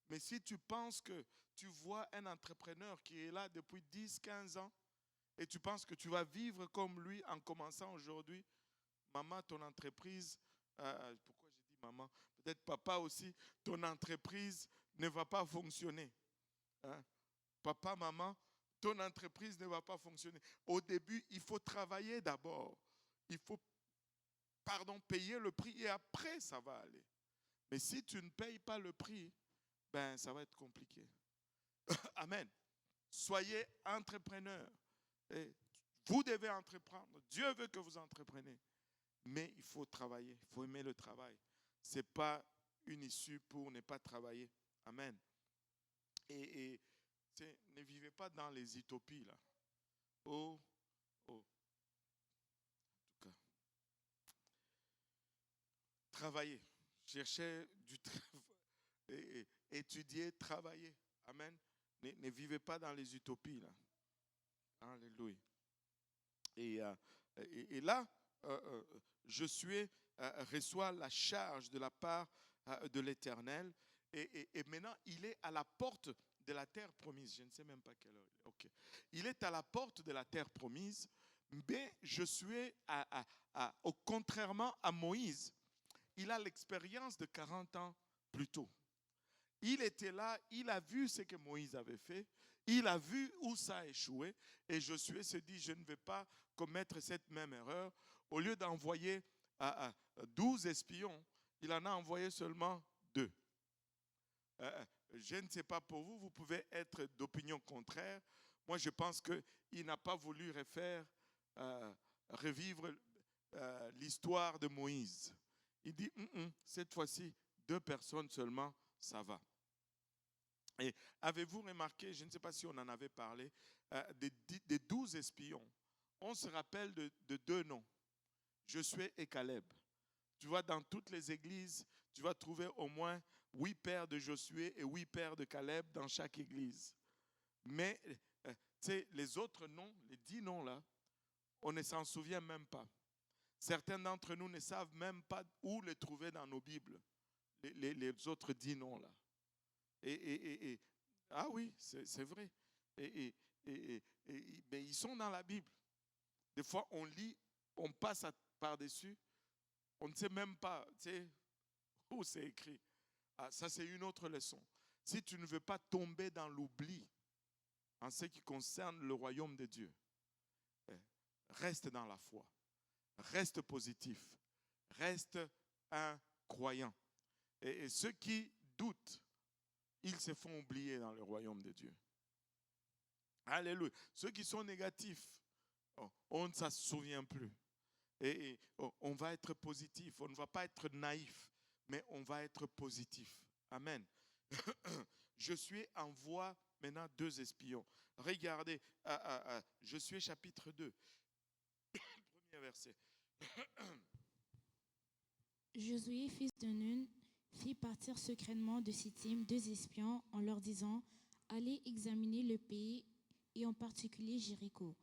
Mais si tu penses que tu vois un entrepreneur qui est là depuis 10, 15 ans et tu penses que tu vas vivre comme lui en commençant aujourd'hui, maman, ton entreprise, pourquoi j'ai dit maman? Peut-être papa aussi, ton entreprise ne va pas fonctionner. Hein? Papa, maman, ton entreprise ne va pas fonctionner. Au début, il faut travailler d'abord. Il faut, payer le prix et après, ça va aller. Mais si tu ne payes pas le prix, ben, ça va être compliqué. Amen. Soyez entrepreneurs. Et vous devez entreprendre. Dieu veut que vous entrepreniez. Mais il faut travailler. Il faut aimer le travail. Ce n'est pas une issue pour ne pas travailler. Amen. Et ne vivez pas dans les utopies, là. Oh. En tout cas. Travailler. Cherchez du travail. Étudier, travailler. Amen. Ne vivez pas dans les utopies, là. Alléluia. Et là, Josué reçoit la charge de la part de l'Éternel. Et maintenant, il est à la porte de la terre promise. Je ne sais même pas quelle heure. Ok. Il est à la porte de la terre promise, mais Josué, contrairement à Moïse, il a l'expérience de 40 ans plus tôt. Il était là, il a vu ce que Moïse avait fait, il a vu où ça a échoué, et Josué se dit, je ne vais pas commettre cette même erreur. Au lieu d'envoyer 12 espions, il en a envoyé seulement 2. Je ne sais pas pour vous, vous pouvez être d'opinion contraire. Moi, je pense qu'il n'a pas voulu revivre l'histoire de Moïse. Il dit, cette fois-ci, 2 personnes seulement, ça va. Et avez-vous remarqué, je ne sais pas si on en avait parlé, des 12 espions, on se rappelle de 2 noms, Josué et Caleb. Tu vois, dans toutes les églises, tu vas trouver au moins 8 pères de Josué et 8 pères de Caleb dans chaque église. Mais tu sais, les autres noms, les 10 noms là, on ne s'en souvient même pas. Certains d'entre nous ne savent même pas où les trouver dans nos Bibles, les autres 10 noms là. Ah oui, c'est vrai. Mais ils sont dans la Bible. Des fois, on lit, on passe par-dessus, on ne sait même pas où c'est écrit. Ah, ça, c'est une autre leçon. Si tu ne veux pas tomber dans l'oubli en ce qui concerne le royaume de Dieu, reste dans la foi, reste positif, reste un croyant. Et ceux qui doutent, ils se font oublier dans le royaume de Dieu. Alléluia. Ceux qui sont négatifs, on ne s'en souvient plus. Et on va être positif. On ne va pas être naïf, mais on va être positif. Amen. Josué envoie maintenant 2 espions. Regardez, Josué chapitre 2, premier verset. Josué, fils de Nun, fit partir secrètement de Sittim 2 espions en leur disant « Allez examiner le pays et en particulier Jéricho. »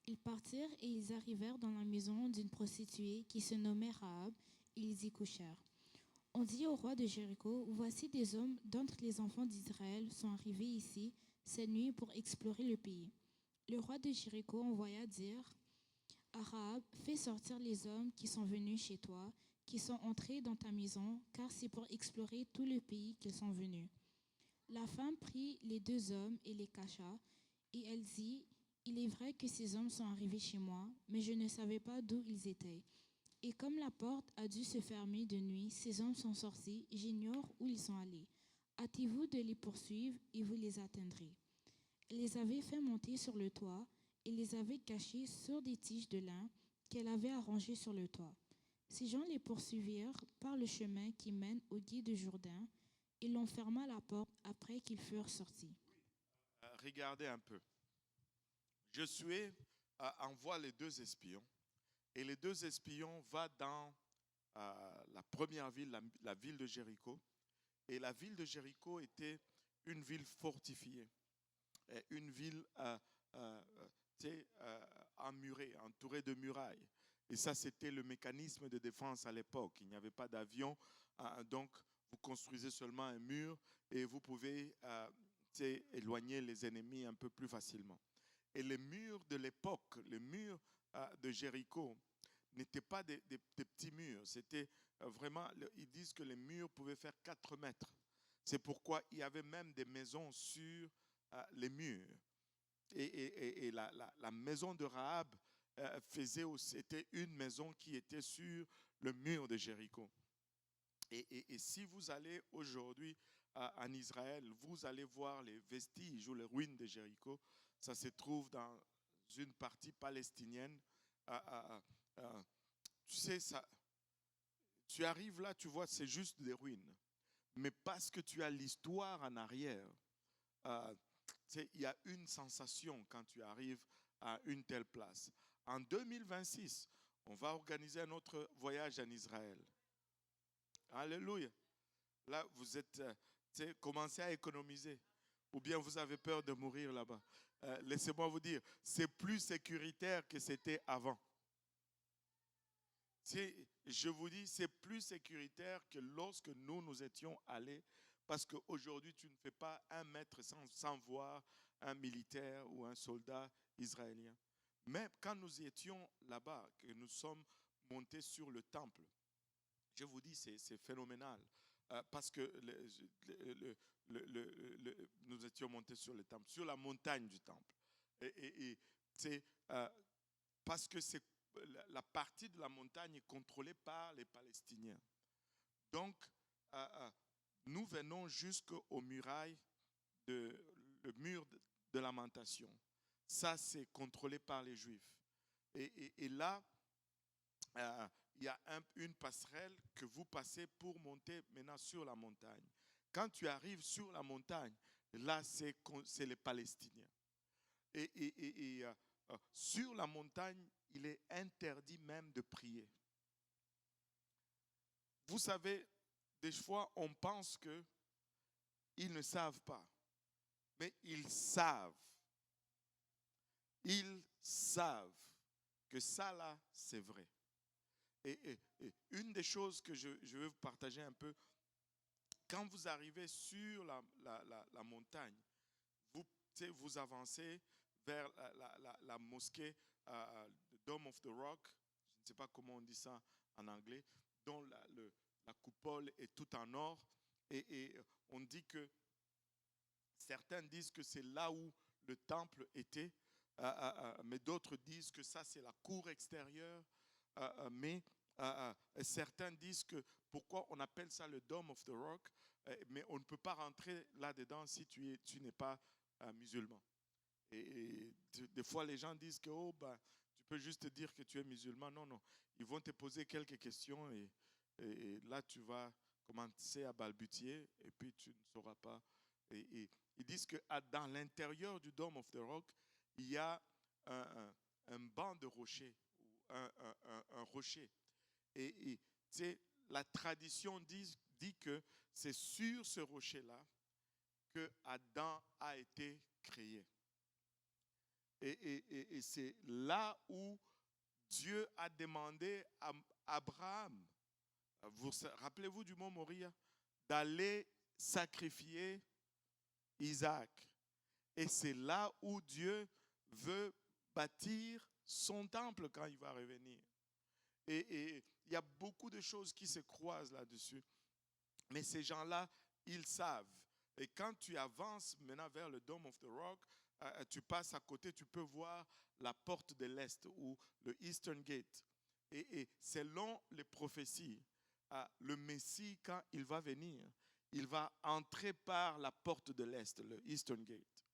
Ils partirent et ils arrivèrent dans la maison d'une prostituée qui se nommait Rahab et ils y couchèrent. On dit au roi de Jéricho « Voici des hommes d'entre les enfants d'Israël sont arrivés ici cette nuit pour explorer le pays. » Le roi de Jéricho envoya dire à Rahab « Fais sortir les hommes qui sont venus chez toi, qui sont entrés dans ta maison, car c'est pour explorer tout le pays qu'ils sont venus. » La femme prit les 2 hommes et les cacha, et elle dit « Il est vrai que ces hommes sont arrivés chez moi, mais je ne savais pas d'où ils étaient. Et comme la porte a dû se fermer de nuit, ces hommes sont sortis, j'ignore où ils sont allés. Hâtez-vous de les poursuivre et vous les atteindrez. » Elle les avait fait monter sur le toit et les avait cachés sur des tiges de lin qu'elle avait arrangées sur le toit. Ces gens les poursuivirent par le chemin qui mène au gué de Jourdain et l'on ferma la porte après qu'ils furent sortis. Regardez un peu. Josué envoie les 2 espions et les 2 espions vont dans la première ville, la ville de Jéricho. Et la ville de Jéricho était une ville fortifiée, une ville emmurée, entourée de murailles. Et ça, c'était le mécanisme de défense à l'époque. Il n'y avait pas d'avion, donc vous construisez seulement un mur et vous pouvez éloigner les ennemis un peu plus facilement. Et les murs de l'époque, les murs de Jéricho, n'étaient pas des petits murs. C'était vraiment, ils disent que les murs pouvaient faire 4 mètres. C'est pourquoi il y avait même des maisons sur les murs. Et la maison de Rahab c'était une maison qui était sur le mur de Jéricho. Et si vous allez aujourd'hui en Israël, vous allez voir les vestiges ou les ruines de Jéricho. Ça se trouve dans une partie palestinienne. Tu sais, tu arrives là, tu vois, c'est juste des ruines. Mais parce que tu as l'histoire en arrière, il y a une sensation quand tu arrives à une telle place. En 2026, on va organiser un autre voyage en Israël. Alléluia. Là, vous êtes, commencez à économiser. Ou bien vous avez peur de mourir là-bas. Laissez-moi vous dire, c'est plus sécuritaire que c'était avant. Je vous dis, c'est plus sécuritaire que lorsque nous étions allés Parce qu'aujourd'hui, tu ne fais pas 1 mètre sans voir un militaire ou un soldat israélien. Même quand nous étions là-bas, que nous sommes montés sur le temple, je vous dis, c'est phénoménal. Parce que nous étions montés sur le temple, sur la montagne du temple. Et c'est parce que la partie de la montagne est contrôlée par les Palestiniens. Donc, nous venons jusqu'aux murailles, le mur de lamentation. Ça, c'est contrôlé par les Juifs. Et là, il y a une passerelle que vous passez pour monter maintenant sur la montagne. Quand tu arrives sur la montagne, là, c'est les Palestiniens. Et sur la montagne, il est interdit même de prier. Vous savez, des fois, on pense qu'ils ne savent pas. Mais ils savent. Ils savent que ça, là, c'est vrai. Et une des choses que je veux vous partager un peu, quand vous arrivez sur la montagne, vous avancez vers la mosquée, the Dome of the Rock, je ne sais pas comment on dit ça en anglais, dont la coupole est tout en or. Et on dit que certains disent que c'est là où le temple était, mais d'autres disent que ça c'est la cour extérieure. Mais certains disent que pourquoi on appelle ça le Dome of the Rock, mais on ne peut pas rentrer là-dedans si tu n'es pas musulman. Et des fois les gens disent que tu peux juste dire que tu es musulman. Non, non, ils vont te poser quelques questions et là tu vas commencer à balbutier et puis tu ne sauras pas. Et ils disent que dans l'intérieur du Dome of the Rock, il y a un banc de rochers, un rocher. Et la tradition dit que c'est sur ce rocher-là que Adam a été créé. Et c'est là où Dieu a demandé à Abraham, rappelez-vous du mont Moria, d'aller sacrifier Isaac. Et c'est là où Dieu veut bâtir son temple quand il va revenir. Et il y a beaucoup de choses qui se croisent là-dessus. Mais ces gens-là, ils savent. Et quand tu avances maintenant vers le Dome of the Rock, tu passes à côté, tu peux voir la porte de l'Est ou le Eastern Gate. Et selon les prophéties, le Messie, quand il va venir, il va entrer par la porte de l'Est, le Eastern Gate.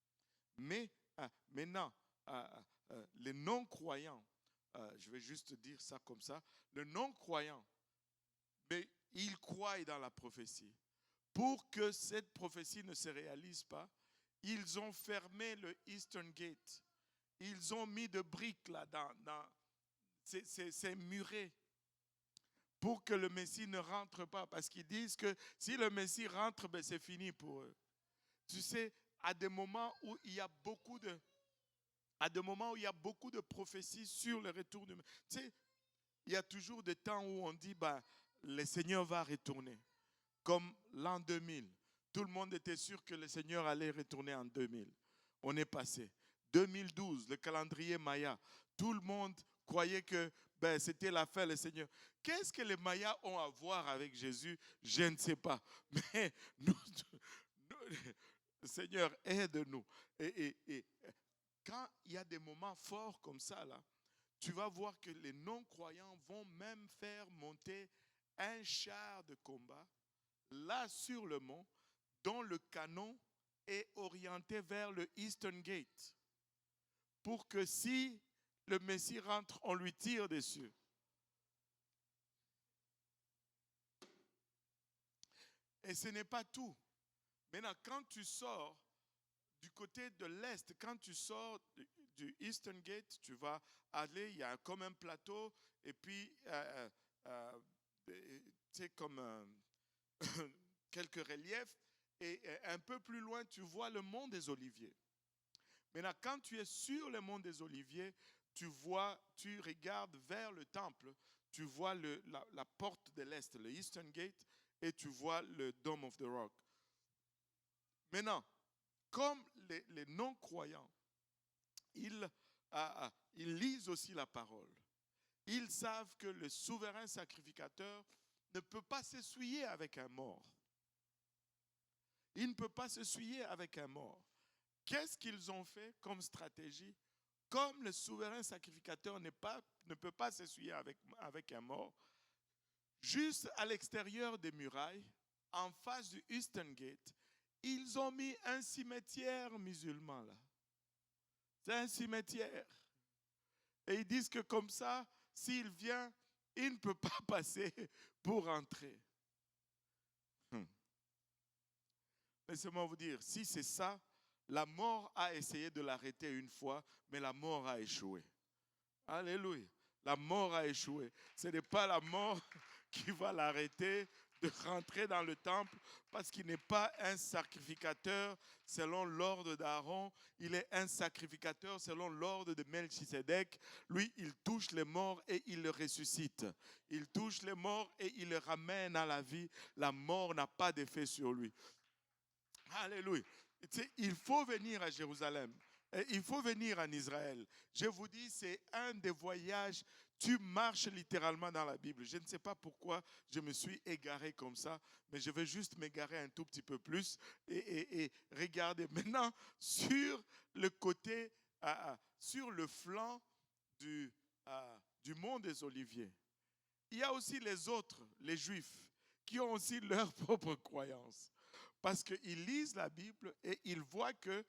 Mais maintenant, les non-croyants, je vais juste dire ça comme ça, les non-croyants, mais ils croient dans la prophétie. Pour que cette prophétie ne se réalise pas, ils ont fermé le Eastern Gate. Ils ont mis de briques là c'est muré pour que le Messie ne rentre pas. Parce qu'ils disent que si le Messie rentre, ben c'est fini pour eux. Tu sais, à des moments où il y a beaucoup de prophéties sur le retour du Messie. Tu sais, il y a toujours des temps où on dit le Seigneur va retourner. Comme l'an 2000. Tout le monde était sûr que le Seigneur allait retourner en 2000. On est passé. 2012, le calendrier Maya. Tout le monde croyait que c'était la fin, le Seigneur. Qu'est-ce que les Mayas ont à voir avec Jésus? Je ne sais pas. Mais Seigneur, aide-nous. Et quand il y a des moments forts comme ça, là, tu vas voir que les non-croyants vont même faire monter un char de combat là sur le mont, dont le canon est orienté vers le Eastern Gate, pour que si le Messie rentre, on lui tire dessus. Et ce n'est pas tout. Maintenant, quand tu sors du côté de l'Est, quand tu sors du Eastern Gate, tu vas aller, il y a comme un plateau, et puis, c'est comme quelques reliefs, et un peu plus loin, tu vois le mont des Oliviers. Maintenant, quand tu es sur le mont des Oliviers, tu regardes vers le temple, tu vois la porte de l'Est, le Eastern Gate, et tu vois le Dome of the Rock. Maintenant, comme les non-croyants, ils lisent aussi la parole. Ils savent que le souverain sacrificateur ne peut pas s'essuyer avec un mort. Il ne peut pas s'essuyer avec un mort. Qu'est-ce qu'ils ont fait comme stratégie? Comme le souverain sacrificateur ne peut pas s'essuyer avec un mort, juste à l'extérieur des murailles, en face du Eastern Gate, ils ont mis un cimetière musulman là. C'est un cimetière. Et ils disent que comme ça, s'il vient, il ne peut pas passer pour entrer. Laissez-moi vous dire, si c'est ça, la mort a essayé de l'arrêter une fois, mais la mort a échoué. Alléluia. La mort a échoué. Ce n'est pas la mort qui va l'arrêter de rentrer dans le temple parce qu'il n'est pas un sacrificateur selon l'ordre d'Aaron. Il est un sacrificateur selon l'ordre de Melchisédek. Lui, il touche les morts et il le ressuscite. Il touche les morts et il le ramène à la vie. La mort n'a pas d'effet sur lui. Alléluia. Il faut venir à Jérusalem. Il faut venir en Israël. Je vous dis, c'est un des voyages. Tu marches littéralement dans la Bible. Je ne sais pas pourquoi je me suis égaré comme ça, mais je vais juste m'égarer un tout petit peu plus et regarder maintenant sur le côté, sur le flanc du mont des Oliviers. Il y a aussi les autres, les Juifs, qui ont aussi leur propre croyance. Parce qu'ils lisent la Bible et ils voient que,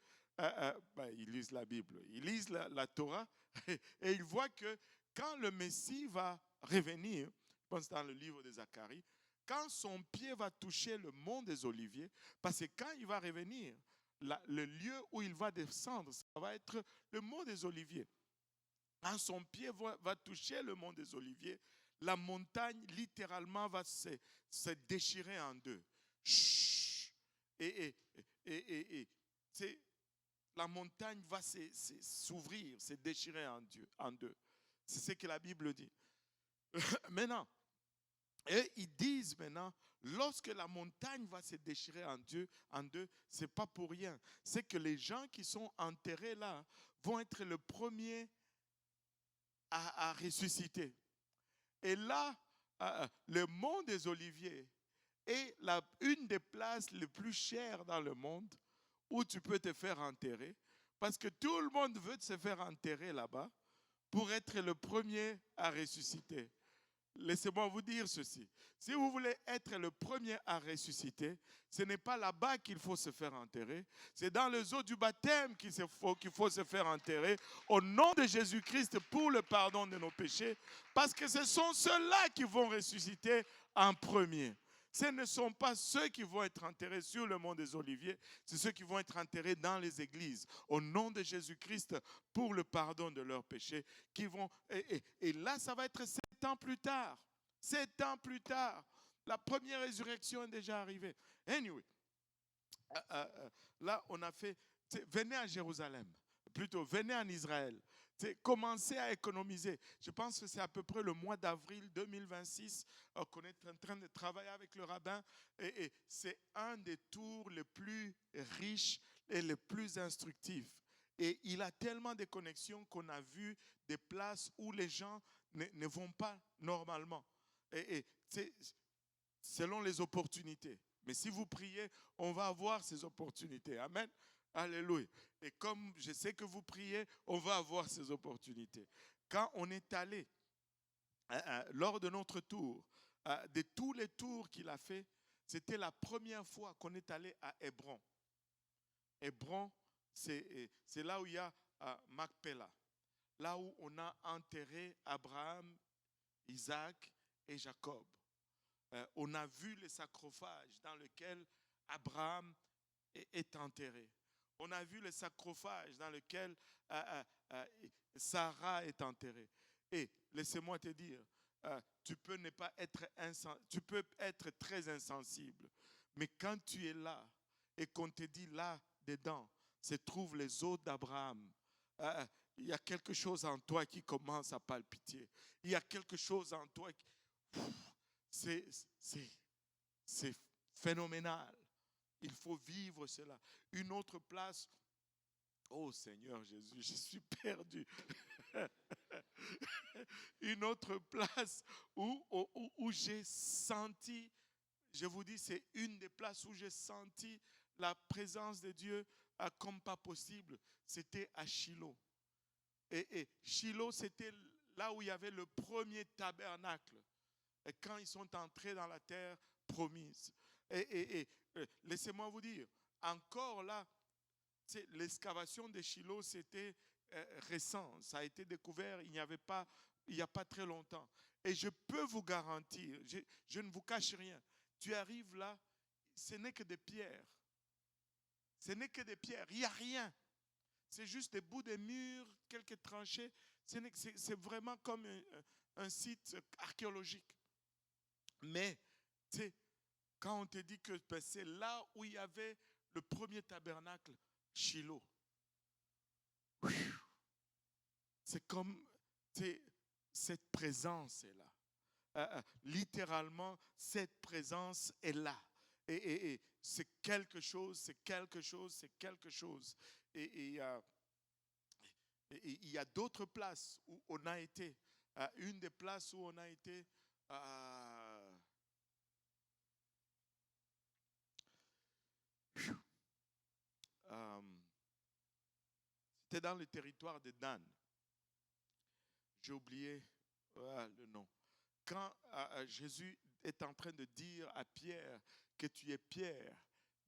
ils lisent la Bible, ils lisent la Torah et ils voient que quand le Messie va revenir, je pense dans le livre de Zacharie, quand son pied va toucher le mont des Oliviers, parce que quand il va revenir, le lieu où il va descendre, ça va être le mont des Oliviers. Quand son pied va toucher le mont des Oliviers, la montagne littéralement va se déchirer en deux. Et la montagne va s'ouvrir, se déchirer en deux. C'est ce que la Bible dit. Maintenant, et ils disent maintenant, lorsque la montagne va se déchirer en deux, ce n'est pas pour rien. C'est que les gens qui sont enterrés là vont être le premier à ressusciter. Et là, le mont des Oliviers est une des places les plus chères dans le monde où tu peux te faire enterrer. Parce que tout le monde veut se faire enterrer là-bas pour être le premier à ressusciter. Laissez-moi vous dire ceci. Si vous voulez être le premier à ressusciter, ce n'est pas là-bas qu'il faut se faire enterrer. C'est dans les eaux du baptême qu'il faut se faire enterrer au nom de Jésus-Christ pour le pardon de nos péchés. Parce que ce sont ceux-là qui vont ressusciter en premier. Ce ne sont pas ceux qui vont être enterrés sur le mont des Oliviers, c'est ceux qui vont être enterrés dans les églises, au nom de Jésus-Christ, pour le pardon de leurs péchés. Et là, ça va être 7 ans plus tard. 7 ans plus tard. La première résurrection est déjà arrivée. Anyway, là, on a fait, venez à Jérusalem, plutôt venez en Israël. Commencez à économiser. Je pense que c'est à peu près le mois d'avril 2026 qu'on est en train de travailler avec le rabbin. Et c'est un des tours les plus riches et les plus instructifs. Et il a tellement de connexions qu'on a vu des places où les gens ne vont pas normalement. Et selon les opportunités. Mais si vous priez, on va avoir ces opportunités. Amen. Alléluia. Et comme je sais que vous priez, on va avoir ces opportunités. Quand on est allé, lors de notre tour, de tous les tours qu'il a fait, c'était la première fois qu'on est allé à Hébron. Hébron, c'est là où il y a Macpéla. Là où on a enterré Abraham, Isaac et Jacob. On a vu le sarcophage dans lequel Abraham est enterré. On a vu le sarcophage dans lequel Sarah est enterrée. Et laissez-moi te dire, tu peux être très insensible. Mais quand tu es là et qu'on te dit là dedans se trouvent les os d'Abraham, il y a quelque chose en toi qui commence à palpiter. Il y a quelque chose en toi c'est phénoménal. Il faut vivre cela. Une autre place, oh Seigneur Jésus, je suis perdu. Une autre place où j'ai senti, je vous dis, c'est une des places où j'ai senti la présence de Dieu comme pas possible. C'était à Shiloh. Et Shiloh, c'était là où il y avait le premier tabernacle. Et quand ils sont entrés dans la terre promise. Et laissez-moi vous dire, encore là, l'excavation de Shiloh, c'était récent. Ça a été découvert il n'y a pas très longtemps. Et je peux vous garantir, je ne vous cache rien, tu arrives là, ce n'est que des pierres. Ce n'est que des pierres, il n'y a rien. C'est juste des bouts de murs, quelques tranchées. C'est vraiment comme un site archéologique. Mais, tu sais, quand on te dit que c'est là où il y avait le premier tabernacle, Shiloh. C'est comme cette présence est là. Littéralement, cette présence est là. Et c'est quelque chose, c'est quelque chose, c'est quelque chose. Et il y a d'autres places où on a été. Une des places où on a été, c'était dans le territoire de Dan. J'ai oublié le nom. Quand Jésus est en train de dire à Pierre que tu es Pierre,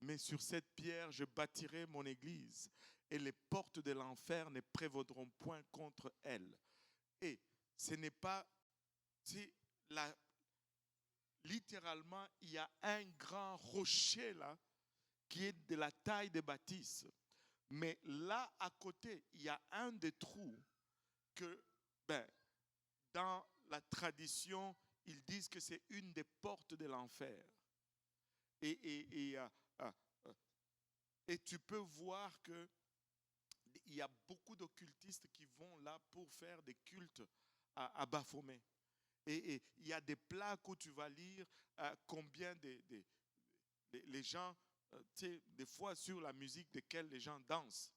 mais sur cette pierre je bâtirai mon église et les portes de l'enfer ne prévaudront point contre elle. Et ce n'est pas, littéralement, il y a un grand rocher là qui est de la taille de bâtisse. Mais là, à côté, il y a un des trous que, dans la tradition, ils disent que c'est une des portes de l'enfer. Et tu peux voir qu'il y a beaucoup d'occultistes qui vont là pour faire des cultes à Baphomet. Et il y a des plaques où tu vas lire combien les gens, des fois sur la musique de laquelle les gens dansent,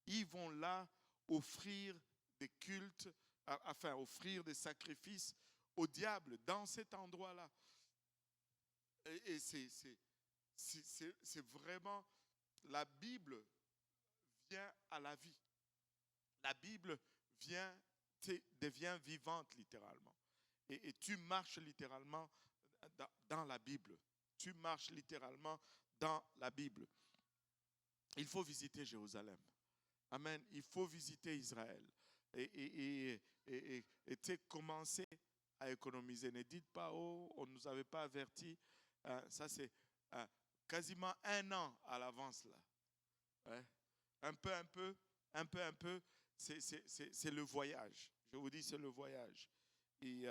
ils vont là offrir des cultes, enfin offrir des sacrifices au diable dans cet endroit-là. Et c'est vraiment, la Bible vient à la vie. La Bible devient vivante littéralement. Et tu marches littéralement dans la Bible. Tu marches littéralement dans la Bible. Il faut visiter Jérusalem. Amen. Il faut visiter Israël. Et commencer à économiser. Ne dites pas, oh, on ne nous avait pas averti. Ça, c'est quasiment 1 an à l'avance là. Ouais. Un peu, c'est le voyage. Je vous dis, c'est le voyage. Et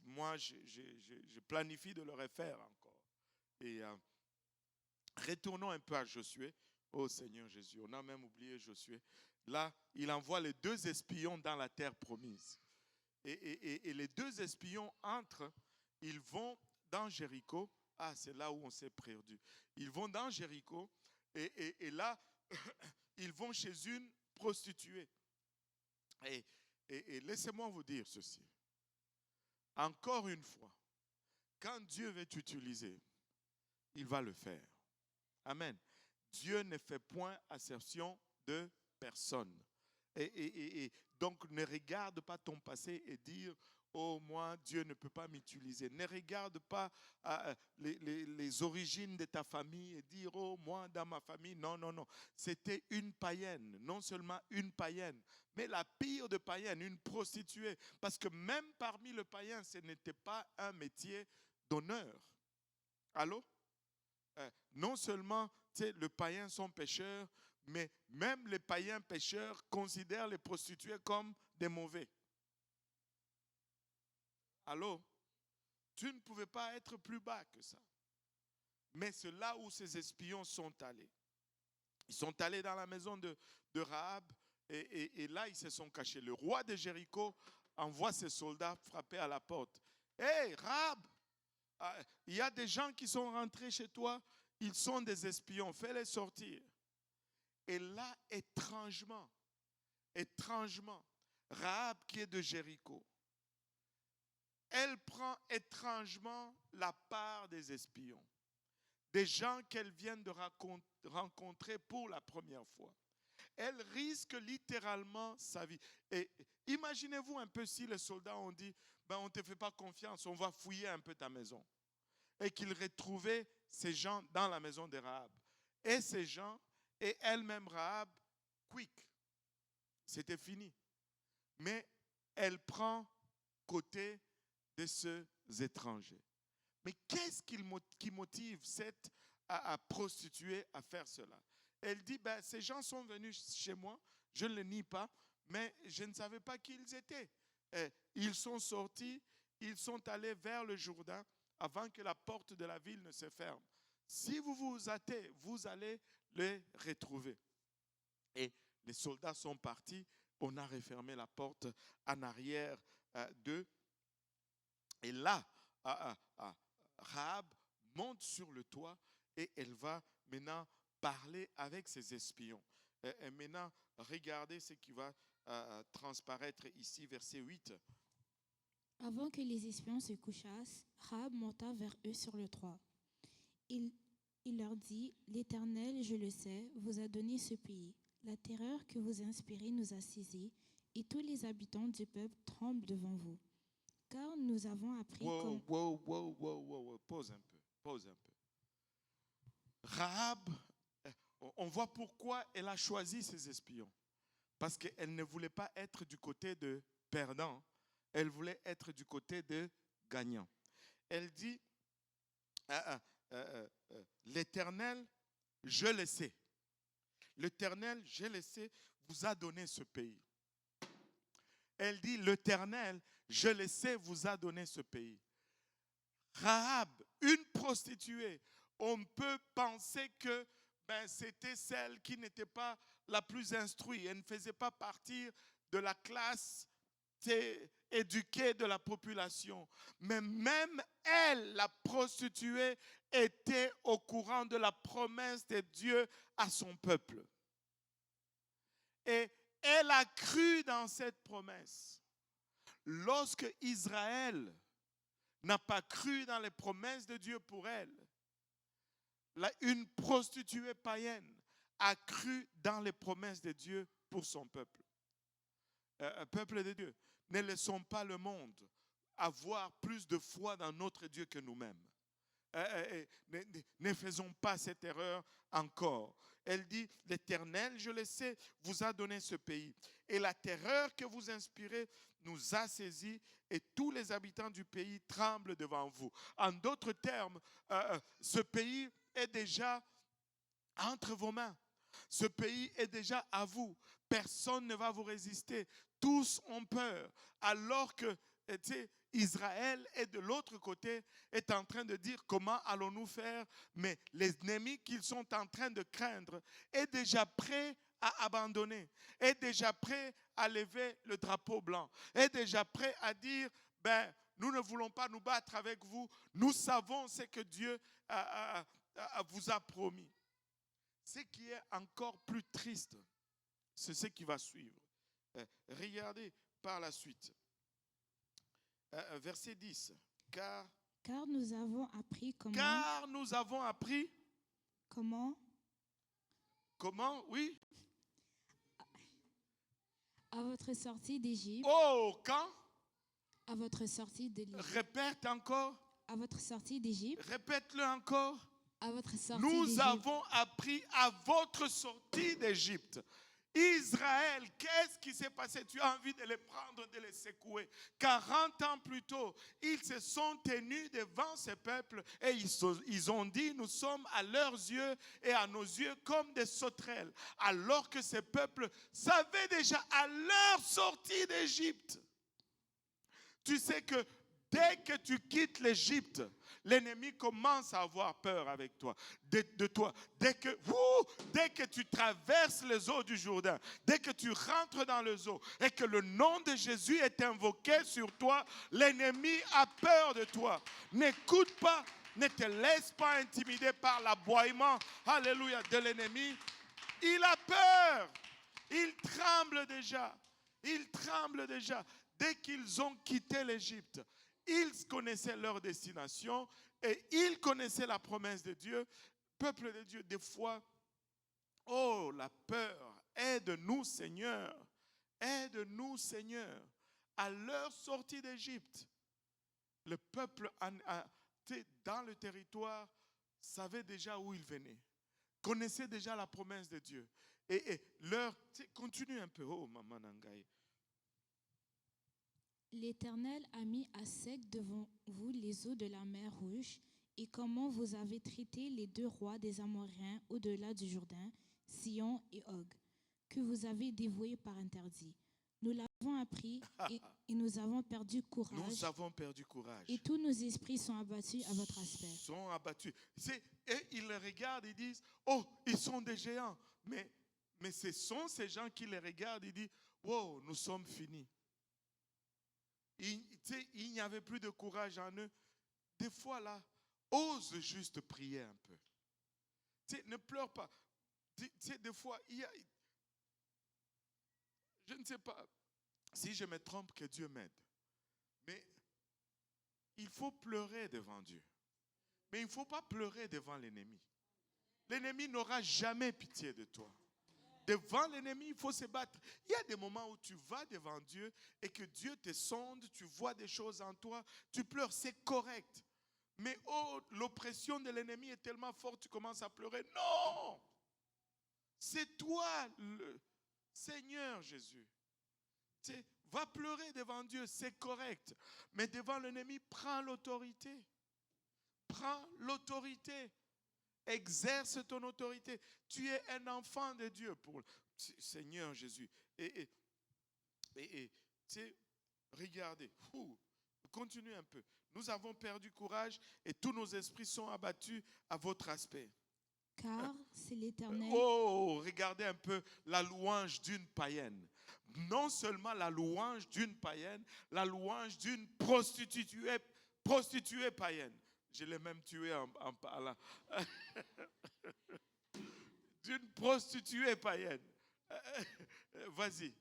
moi, je planifie de le refaire encore. Et retournons un peu à Josué. Oh Seigneur Jésus, on a même oublié Josué. Là, il envoie les 2 espions dans la terre promise. Et les 2 espions entrent, ils vont dans Jéricho. Ah, c'est là où on s'est perdu. Ils vont dans Jéricho et là, ils vont chez une prostituée. Et laissez-moi vous dire ceci. Encore une fois, quand Dieu veut t'utiliser, il va le faire. Amen. Dieu ne fait point exception de personne. Et donc, ne regarde pas ton passé et dire, oh, moi, Dieu ne peut pas m'utiliser. Ne regarde pas les origines de ta famille et dire, oh, moi, dans ma famille. Non, non, non. C'était une païenne. Non seulement une païenne, mais la pire de païenne, une prostituée. Parce que même parmi les païens, ce n'était pas un métier d'honneur. Allô? Non seulement, les païens sont pécheurs, mais même les païens pécheurs considèrent les prostituées comme des mauvais. Allô? Tu ne pouvais pas être plus bas que ça. Mais c'est là où ces espions sont allés. Ils sont allés dans la maison de Rahab et là ils se sont cachés. Le roi de Jéricho envoie ses soldats frapper à la porte. Hé, Rahab! Il y a des gens qui sont rentrés chez toi, ils sont des espions, fais-les sortir. Et là, étrangement, Rahab qui est de Jéricho, elle prend étrangement la part des espions, des gens qu'elle vient de rencontrer pour la première fois. Elle risque littéralement sa vie. Et imaginez-vous un peu si les soldats ont dit, on ne te fait pas confiance, on va fouiller un peu ta maison. Et qu'ils retrouvaient ces gens dans la maison de Rahab. Et ces gens, et elle-même Rahab, quick. C'était fini. Mais elle prend côté de ces étrangers. Mais qu'est-ce qui motive cette prostituée à faire cela? Elle dit, ces gens sont venus chez moi, je ne le nie pas, mais je ne savais pas qui ils étaient. Ils sont sortis, ils sont allés vers le Jourdain avant que la porte de la ville ne se ferme. Si vous vous hâtez, vous allez les retrouver. Et les soldats sont partis, on a refermé la porte en arrière d'eux. Et là, Rahab monte sur le toit et elle va maintenant parler avec ses espions. Et maintenant, regardez ce qui va transparaître ici, verset 8. Avant que les espions se couchassent, Rahab monta vers eux sur le toit. Il leur dit, « L'Éternel, je le sais, vous a donné ce pays. La terreur que vous inspirez nous a saisis, et tous les habitants du peuple tremblent devant vous. Car nous avons appris comme... » Pause un peu. Rahab, on voit pourquoi elle a choisi ses espions. Parce qu'elle ne voulait pas être du côté de perdant, elle voulait être du côté de gagnant. Elle dit, l'Éternel, je le sais. L'Éternel, je le sais, vous a donné ce pays. Elle dit, l'Éternel, je le sais, vous a donné ce pays. Rahab, une prostituée, on peut penser que c'était celle qui n'était pas la plus instruite. Elle ne faisait pas partie de la classe éduquée de la population. Mais même elle, la prostituée, était au courant de la promesse de Dieu à son peuple. Et elle a cru dans cette promesse. Lorsque Israël n'a pas cru dans les promesses de Dieu pour elle, une prostituée païenne a cru dans les promesses de Dieu pour son peuple. Peuple de Dieu, ne laissons pas le monde avoir plus de foi dans notre Dieu que nous-mêmes. Ne faisons pas cette erreur encore. Elle dit, l'Éternel, je le sais, vous a donné ce pays. Et la terreur que vous inspirez nous a saisis et tous les habitants du pays tremblent devant vous. En d'autres termes, ce pays est déjà entre vos mains. Ce pays est déjà à vous. Personne ne va vous résister. Tous ont peur. Alors que Israël est de l'autre côté, est en train de dire comment allons-nous faire, mais l'ennemi qu'ils sont en train de craindre est déjà prêt à abandonner, est déjà prêt à lever le drapeau blanc, est déjà prêt à dire, nous ne voulons pas nous battre avec vous, nous savons ce que Dieu vous a promis. Ce qui est encore plus triste, c'est ce qui va suivre. Regardez par la suite. Verset 10. Car nous avons appris comment... Car nous avons appris... Comment, oui. À votre sortie d'Égypte... Oh, quand? À votre sortie de l'Égypte. Répète encore. À votre sortie d'Égypte. Répète-le encore. À votre sortie Nous d'Égypte. avons appris à votre sortie d'Égypte. Israël, qu'est-ce qui s'est passé? Tu as envie de les prendre, de les secouer. 40 ans plus tôt, ils se sont tenus devant ce peuple et ils ont dit, nous sommes à leurs yeux et à nos yeux comme des sauterelles. Alors que ce peuple savait déjà à leur sortie d'Égypte. Tu sais que dès que tu quittes l'Égypte, l'ennemi commence à avoir peur avec toi, de toi. Dès que tu traverses les eaux du Jourdain, dès que tu rentres dans les eaux et que le nom de Jésus est invoqué sur toi, l'ennemi a peur de toi. N'écoute pas Ne te laisse pas intimider par l'aboiement, alléluia, de l'ennemi. Il a peur. Il tremble déjà. Il tremble déjà. Dès qu'ils ont quitté l'Égypte, ils connaissaient leur destination et ils connaissaient la promesse de Dieu. Peuple de Dieu, des fois, oh, la peur, aide-nous Seigneur, aide-nous Seigneur. À leur sortie d'Égypte, le peuple dans le territoire savait déjà où il venait, connaissait déjà la promesse de Dieu. Et continue un peu, oh maman Nangaï. L'Éternel a mis à sec devant vous les eaux de la mer Rouge, et comment vous avez traité les 2 rois des Amoréens au-delà du Jourdain, Sihon et Og, que vous avez dévoués par interdit. Nous l'avons appris et nous avons perdu courage. Nous avons perdu courage. Et tous nos esprits sont abattus à votre aspect. Sont abattus. Et ils les regardent et disent, oh, ils sont des géants. Mais ce sont ces gens qui les regardent et disent, wow, nous sommes finis. Il n'y avait plus de courage en eux. Des fois là, ose juste prier un peu. Ne pleure pas. Des fois, je ne sais pas si je me trompe, que Dieu m'aide. Mais il faut pleurer devant Dieu. Mais il ne faut pas pleurer devant l'ennemi. L'ennemi n'aura jamais pitié de toi. Devant l'ennemi, il faut se battre. Il y a des moments où tu vas devant Dieu et que Dieu te sonde, tu vois des choses en toi, tu pleures, c'est correct. Mais oh, l'oppression de l'ennemi est tellement forte, tu commences à pleurer. Non! C'est toi le Seigneur Jésus. Va pleurer devant Dieu, c'est correct. Mais devant l'ennemi, prends l'autorité. Prends l'autorité. Exerce ton autorité. Tu es un enfant de Dieu pour Seigneur Jésus. Et regardez, continue un peu. Nous avons perdu courage et tous nos esprits sont abattus à votre aspect. Car c'est l'Éternel. Oh, regardez un peu la louange d'une païenne. Non seulement la louange d'une païenne, la louange d'une prostituée païenne. Je l'ai même tué par là. D'une prostituée païenne. Vas-y.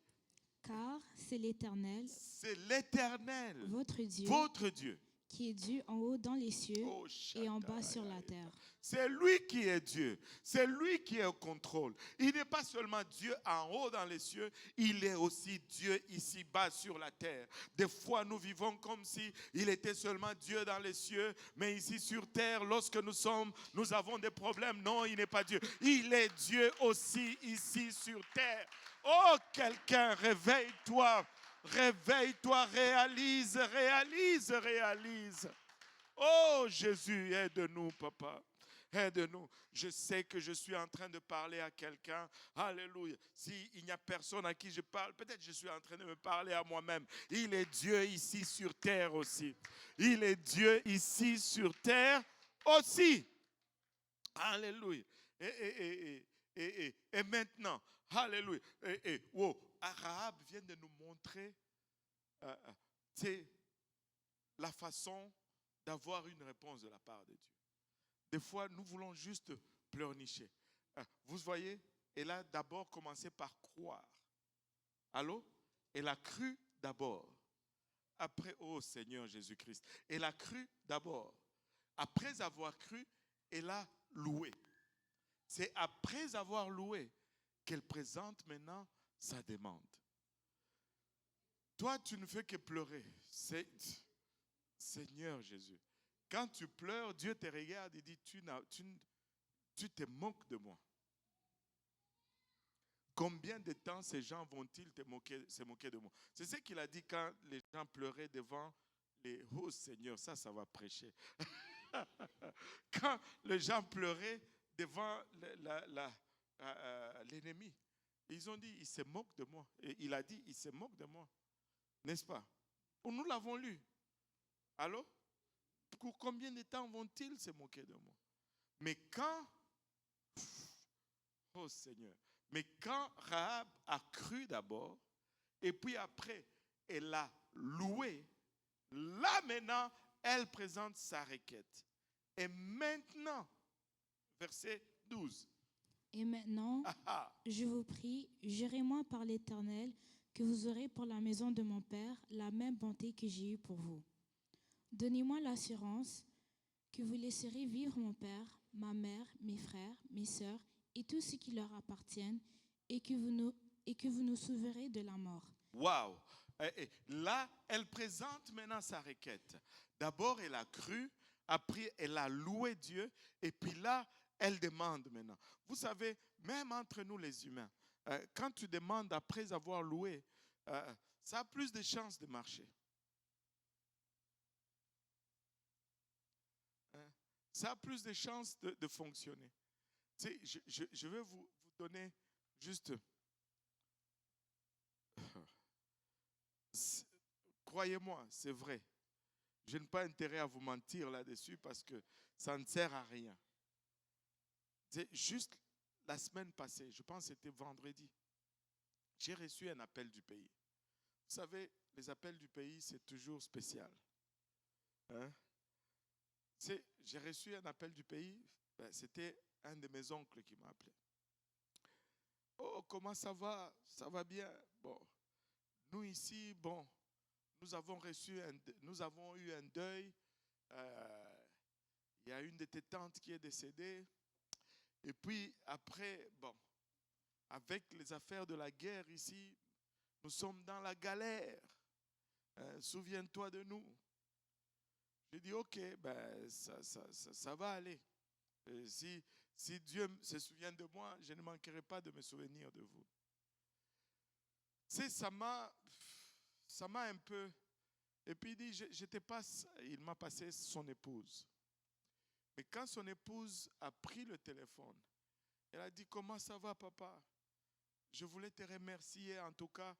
Car c'est l'Éternel. C'est l'Éternel. Votre Dieu. Qui est Dieu en haut dans les cieux et en bas sur la terre. C'est lui qui est Dieu. C'est lui qui est au contrôle. Il n'est pas seulement Dieu en haut dans les cieux, il est aussi Dieu ici-bas sur la terre. Des fois, nous vivons comme si il était seulement Dieu dans les cieux, mais ici sur terre, lorsque nous avons des problèmes, non, il n'est pas Dieu. Il est Dieu aussi ici sur terre. Oh, quelqu'un, réveille-toi. Réveille-toi, réalise. Oh Jésus, aide-nous, papa. Aide-nous. Je sais que je suis en train de parler à quelqu'un. Alléluia. S'il n'y a personne à qui je parle, peut-être je suis en train de me parler à moi-même. Il est Dieu ici sur terre aussi. Il est Dieu ici sur terre aussi. Alléluia. Et maintenant, alléluia. Wow. Rahab vient de nous montrer la façon d'avoir une réponse de la part de Dieu. Des fois, nous voulons juste pleurnicher. Vous voyez, elle a d'abord commencé par croire. Allô? Elle a cru d'abord. Après, oh Seigneur Jésus-Christ, elle a cru d'abord. Après avoir cru, elle a loué. C'est après avoir loué qu'elle présente maintenant sa demande. Toi, tu ne fais que pleurer. Seigneur Jésus. Quand tu pleures, Dieu te regarde et dit, tu te moques de moi. Combien de temps ces gens vont-ils se moquer de moi? C'est ce qu'il a dit quand les gens pleuraient devant les... Oh Seigneur, ça va prêcher. Quand les gens pleuraient devant l'ennemi, ils ont dit, il se moque de moi. Et il a dit, il se moque de moi. N'est-ce pas? Nous l'avons lu. Allô? Pour combien de temps vont-ils se moquer de moi? Mais quand... Oh Seigneur. Mais quand Rahab a cru d'abord, et puis après, elle a loué, là maintenant, elle présente sa requête. Et maintenant, verset 12. Et maintenant, Ah, ah. je vous prie, jurez-moi par l'Éternel que vous aurez pour la maison de mon Père la même bonté que j'ai eue pour vous. Donnez-moi l'assurance que vous laisserez vivre mon père, ma mère, mes frères, mes sœurs et tout ce qui leur appartiennent, et que vous nous sauverez de la mort. Waouh! Et là, elle présente maintenant sa requête. D'abord, elle a cru, après, elle a loué Dieu, et puis là, elle demande maintenant. Vous savez, même entre nous les humains, quand tu demandes après avoir loué, ça a plus de chances de marcher. Ça a plus de chances de fonctionner. Tu sais, je vais vous donner juste... Croyez-moi, c'est vrai. Je n'ai pas intérêt à vous mentir là-dessus parce que ça ne sert à rien. C'est juste la semaine passée, je pense que c'était vendredi, j'ai reçu un appel du pays. Vous savez, les appels du pays, c'est toujours spécial. Hein? J'ai reçu un appel du pays, c'était un de mes oncles qui m'a appelé. Oh, comment ça va? Ça va bien. Bon, nous ici, bon, nous avons eu un deuil. Il y a une de tes tantes qui est décédée. Et puis après, bon, avec les affaires de la guerre ici, nous sommes dans la galère. Souviens-toi de nous. J'ai dit, ok, ben, ça va aller. Si Dieu se souvient de moi, je ne manquerai pas de me souvenir de vous. Tu sais, ça m'a un peu... Et puis il m'a passé son épouse. Mais quand son épouse a pris le téléphone, elle a dit, comment ça va, papa? Je voulais te remercier, en tout cas,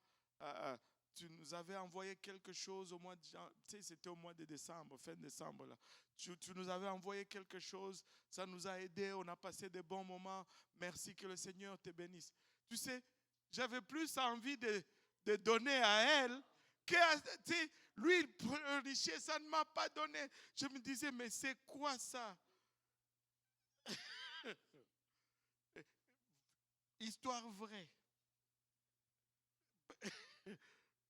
tu nous avais envoyé quelque chose au mois de janvier, tu sais, c'était au mois de décembre, fin décembre, là. Tu nous avais envoyé quelque chose, ça nous a aidés, on a passé de bons moments, merci, que le Seigneur te bénisse. Tu sais, j'avais plus envie de donner à elle que, tu sais, lui, il pleurnichait, ça ne m'a pas donné. Je me disais, mais c'est quoi ça? Histoire vraie.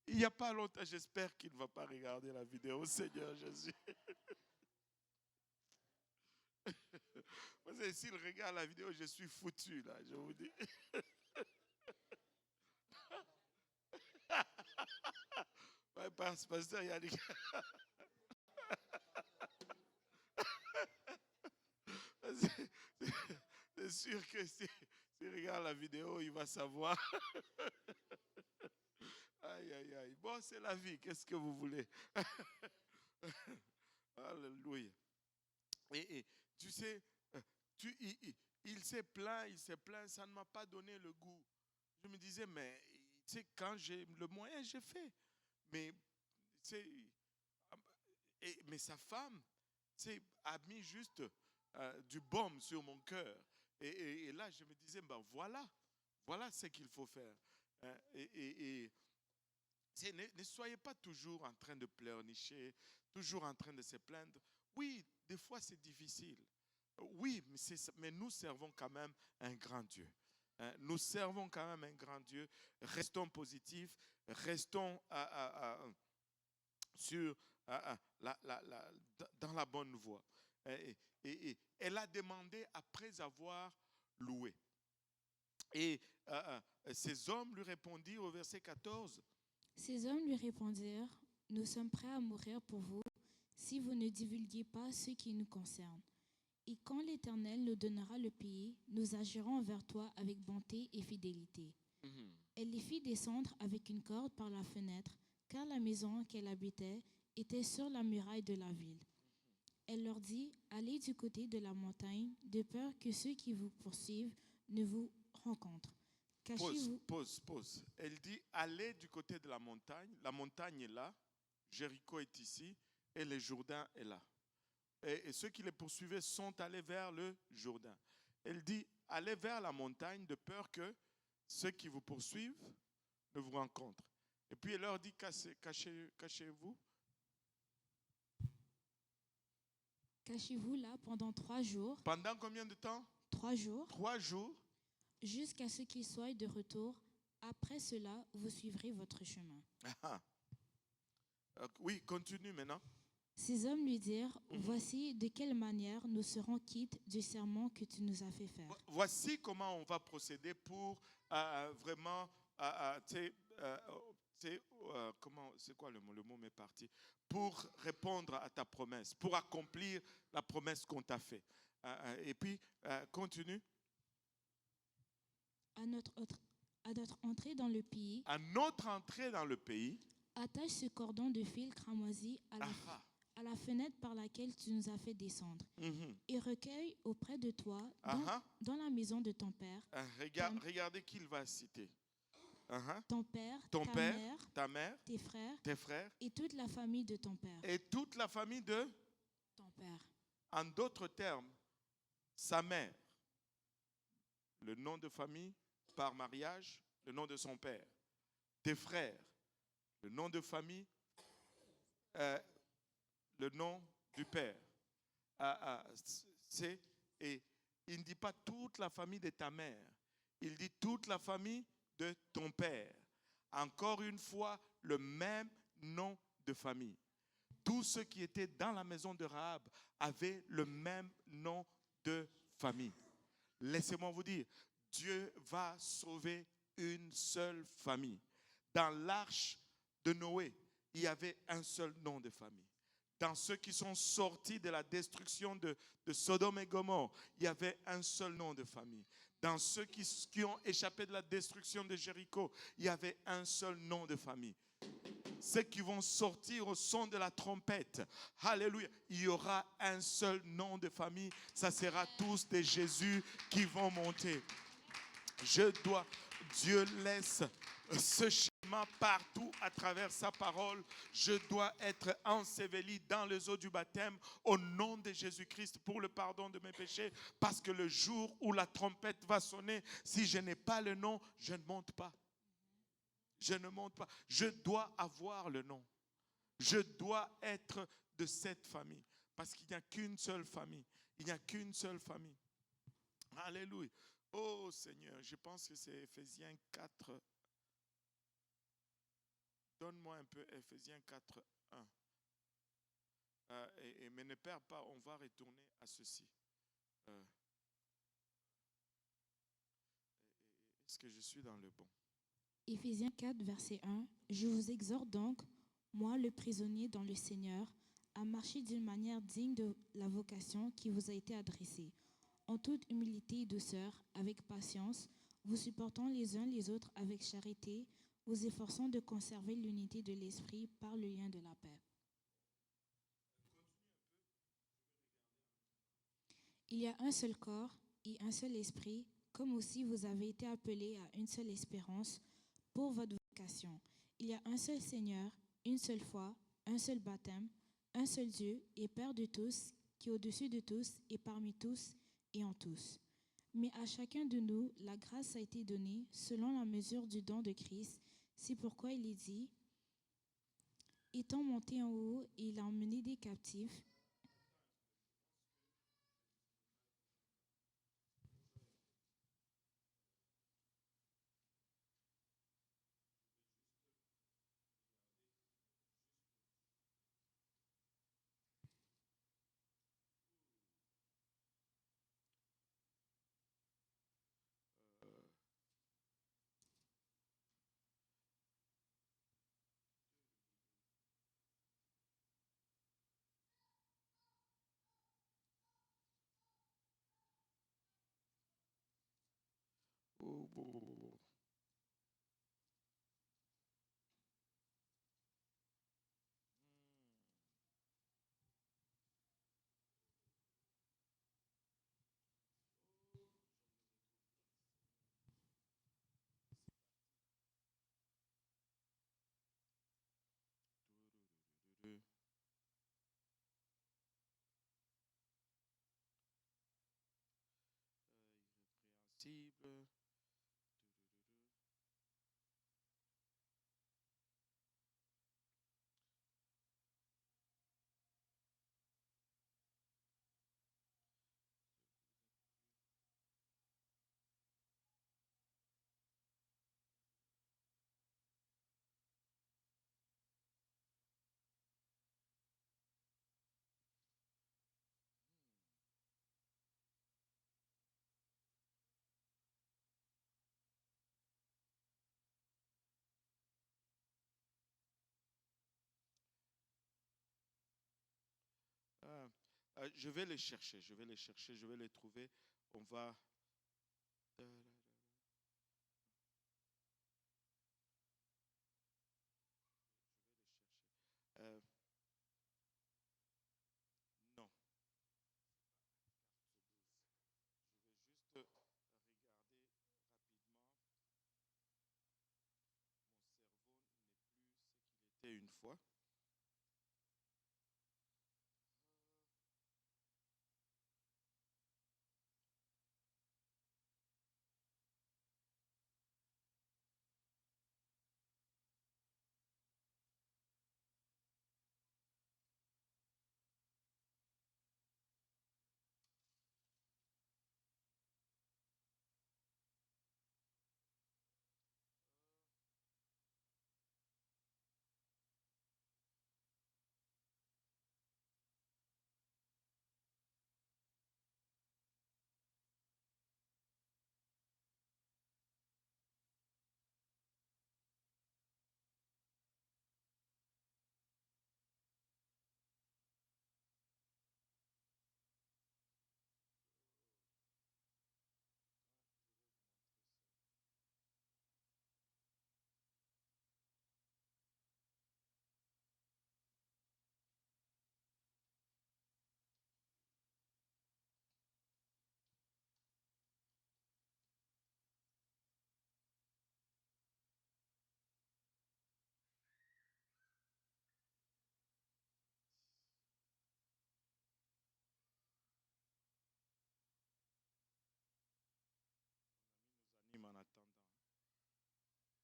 Il n'y a pas longtemps, j'espère qu'il ne va pas regarder la vidéo, Seigneur Jésus. Parce que s'il regarde la vidéo, je suis foutu, là, je vous dis. Ouais, pasteur, il y a des... C'est sûr que s'il regarde la vidéo, il va savoir. Aïe, aïe, aïe. Bon, c'est la vie, qu'est-ce que vous voulez? Alléluia. Et tu sais, il s'est plaint, ça ne m'a pas donné le goût. Je me disais, mais tu sais, quand j'ai le moyen, j'ai fait. Mais, mais sa femme, a mis juste du baume sur mon cœur. Et là, je me disais, ben voilà ce qu'il faut faire. Ne soyez pas toujours en train de pleurnicher, toujours en train de se plaindre. Oui, des fois c'est difficile. Oui, mais nous servons quand même un grand Dieu. Nous servons quand même un grand Dieu. Restons positifs, restons dans la bonne voie. Et elle a demandé après avoir loué. Et ces hommes lui répondirent au verset 14. Ces hommes lui répondirent, « Nous sommes prêts à mourir pour vous si vous ne divulguez pas ce qui nous concerne. Et quand l'Éternel nous donnera le pays, nous agirons envers toi avec bonté et fidélité. » Elle les fit descendre avec une corde par la fenêtre, car la maison qu'elle habitait était sur la muraille de la ville. Elle leur dit, « Allez du côté de la montagne, de peur que ceux qui vous poursuivent ne vous rencontrent. Cachez-vous. » Pause. Elle dit, allez du côté de la montagne. La montagne est là, Jéricho est ici, et le Jourdain est là. Et ceux qui les poursuivaient sont allés vers le Jourdain. Elle dit, allez vers la montagne de peur que ceux qui vous poursuivent ne vous rencontrent. Et puis elle leur dit, cachez-vous. Cachez-vous là pendant 3 jours, Pendant combien de temps? 3 jours, 3 jours. jusqu'à ce qu'il soit de retour. Après cela, vous suivrez votre chemin. Ah. Oui, continue maintenant. Ces hommes lui dirent, voici de quelle manière nous serons quittes du serment que tu nous as fait faire. Voici comment on va procéder pour vraiment, comment, c'est quoi le mot? Le mot m'est parti. Pour répondre à ta promesse, pour accomplir la promesse qu'on t'a faite. Et puis, continue. À notre entrée dans le pays, À notre entrée dans le pays, attache ce cordon de fil cramoisi ah, à la fenêtre par laquelle tu nous as fait descendre, mhm, et recueille auprès de toi, dans la maison de ton père, regardez qui il va citer. ton père, Ton ta père, mère, ta mère, tes frères, tes frères et toute la famille de ton père. et toute la famille de, Ton père. en d'autres termes, sa mère, le nom de famille par mariage, le nom de son père, tes frères, le nom de famille, le nom du père. Et il ne dit pas toute la famille de ta mère, il dit toute la famille de ton père. Encore une fois, le même nom de famille. Tous ceux qui étaient dans la maison de Rahab avaient le même nom de famille. Laissez-moi vous dire, Dieu va sauver une seule famille. Dans l'arche de Noé, il y avait un seul nom de famille. Dans ceux qui sont sortis de la destruction de Sodome et Gomorrhe, il y avait un seul nom de famille. Dans ceux qui ont échappé de la destruction de Jéricho, il y avait un seul nom de famille. Ceux qui vont sortir au son de la trompette, alléluia, il y aura un seul nom de famille. Ça sera tous des Jésus qui vont monter. Dieu laisse ce schéma partout à travers sa parole. Je dois être enseveli dans les eaux du baptême au nom de Jésus-Christ pour le pardon de mes péchés. Parce que le jour où la trompette va sonner, si je n'ai pas le nom, je ne monte pas. Je ne monte pas. Je dois avoir le nom. Je dois être de cette famille. Parce qu'il n'y a qu'une seule famille. Il n'y a qu'une seule famille. Alléluia. Oh Seigneur, je pense que c'est Éphésiens 4. Donne-moi un peu Éphésiens 4, 1. Mais ne perds pas, on va retourner à ceci. Est-ce que je suis dans le bon? Éphésiens 4, verset 1. Je vous exhorte donc, moi le prisonnier dans le Seigneur, à marcher d'une manière digne de la vocation qui vous a été adressée, en toute humilité et douceur, avec patience, vous supportant les uns les autres avec charité, vous efforçant de conserver l'unité de l'esprit par le lien de la paix. Il y a un seul corps et un seul esprit, comme aussi vous avez été appelés à une seule espérance pour votre vocation. Il y a un seul Seigneur, une seule foi, un seul baptême, un seul Dieu et Père de tous, qui est au-dessus de tous et parmi tous et en tous. Mais à chacun de nous, la grâce a été donnée selon la mesure du don de Christ. C'est pourquoi il est dit, étant monté en haut, il a emmené des captifs. Irrépréhensible. Je vais les chercher, je vais les trouver. On va... Euh, non. Je vais juste regarder rapidement. Mon cerveau n'est plus ce qu'il était une fois. Mon ami nous anime en attendant. Ça nous dit littéralement toutes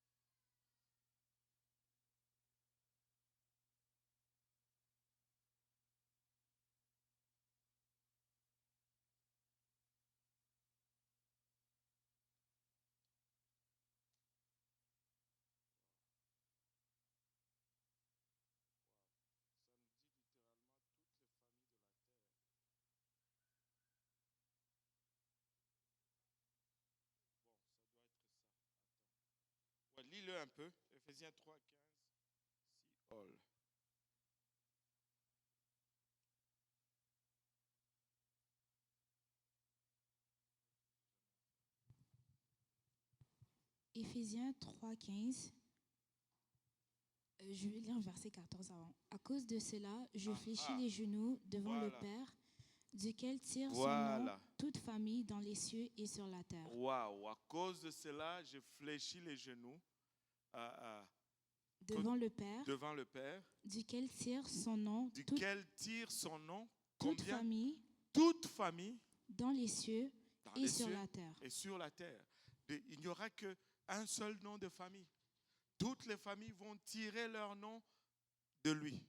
les familles de la terre. Bon, ça doit être ça. Attends. Ouais, lis-le un peu. Éphésiens 3:15. Si all. Éphésiens 3:15. Je vais lire verset 14 avant. À cause de cela, je fléchis les genoux devant le Père, duquel tire son nom toute famille dans les cieux et sur la terre. Waouh! À cause de cela, je fléchis les genoux devant le Père, duquel tire son nom, toute famille dans les cieux et sur la terre. Et sur la terre. Il n'y aura qu'un seul nom de famille. Toutes les familles vont tirer leur nom de lui.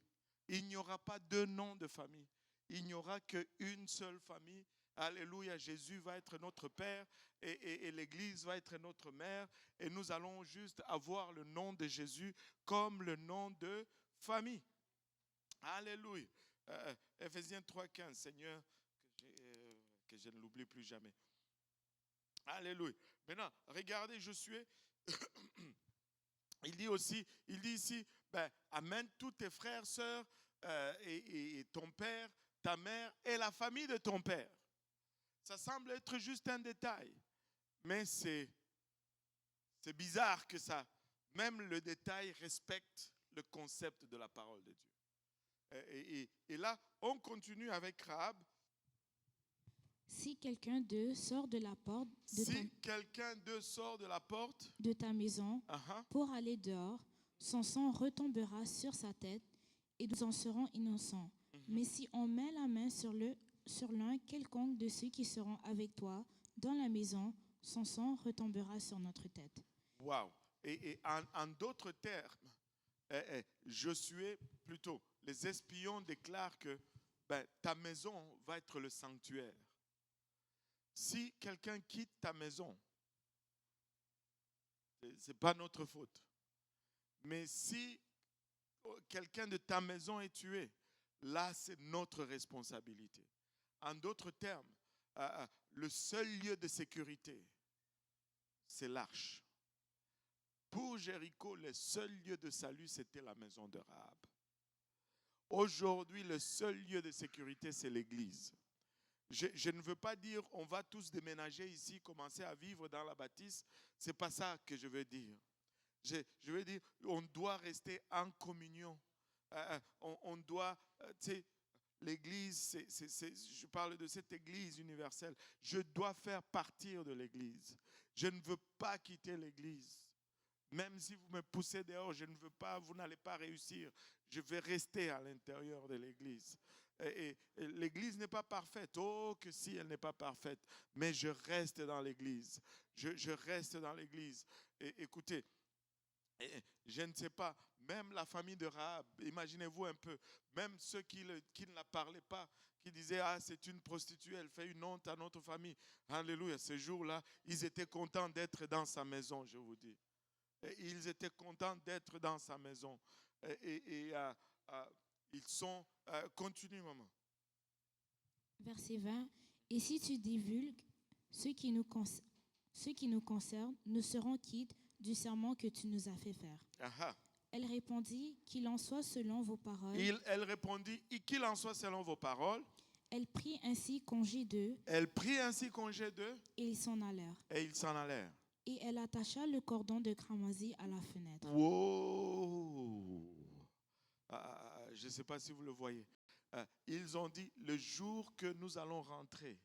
Il n'y aura pas deux noms de famille. Il n'y aura qu'une seule famille. Alléluia, Jésus va être notre Père et l'Église va être notre mère. Et nous allons juste avoir le nom de Jésus comme le nom de famille. Alléluia. Éphésiens 3:15, Seigneur, que je ne l'oublie plus jamais. Alléluia. Maintenant, regardez Josué. Il dit ici, amène tous tes frères, sœurs, et ton père, ta mère et la famille de ton père. Ça semble être juste un détail, mais c'est bizarre que ça, même le détail respecte le concept de la parole de Dieu. Et là, on continue avec Rahab. Si quelqu'un d'eux sort de la porte de ta maison pour aller dehors, son sang retombera sur sa tête et nous en serons innocents. Mais si on met la main sur l'un quelconque de ceux qui seront avec toi dans la maison, son sang retombera sur notre tête. Wow. Et en d'autres termes, Josué, plutôt, les espions déclarent que ta maison va être le sanctuaire. Si quelqu'un quitte ta maison, ce n'est pas notre faute. Mais si quelqu'un de ta maison est tué, là, c'est notre responsabilité. En d'autres termes, le seul lieu de sécurité, c'est l'arche. Pour Jéricho, le seul lieu de salut, c'était la maison de Rahab. Aujourd'hui, le seul lieu de sécurité, c'est l'Église. Je ne veux pas dire on va tous déménager ici, commencer à vivre dans la bâtisse. Ce n'est pas ça que je veux dire. Je veux dire, on doit rester en communion. On doit, tu sais, l'Église, je parle de cette Église universelle. Je dois faire partir de l'Église. Je ne veux pas quitter l'Église. Même si vous me poussez dehors, je ne veux pas, vous n'allez pas réussir. Je vais rester à l'intérieur de l'Église. Et l'Église n'est pas parfaite. Oh, que si elle n'est pas parfaite. Mais je reste dans l'Église. Je reste dans l'Église. Et écoutez, je ne sais pas, même la famille de Rahab, imaginez-vous un peu, même ceux qui ne la parlaient pas, qui disaient, ah, c'est une prostituée, elle fait une honte à notre famille. Alléluia, ce jour-là, ils étaient contents d'être dans sa maison, je vous dis. Et ils étaient contents d'être dans sa maison. Ils sont... continue, maman. Verset 20. Et si tu divulgues ce qui nous concerne, nous serons quittes du serment que tu nous as fait faire. Aha. Elle répondit, qu'il en soit selon vos paroles. Elle répondit, qu'il en soit selon vos paroles. Elle prit ainsi congé d'eux. Elle prit ainsi congé d'eux. Et ils s'en allèrent. Et ils s'en allèrent. Et elle attacha le cordon de cramoisi à la fenêtre. Wow. Je ne sais pas si vous le voyez. Ils ont dit, le jour que nous allons rentrer,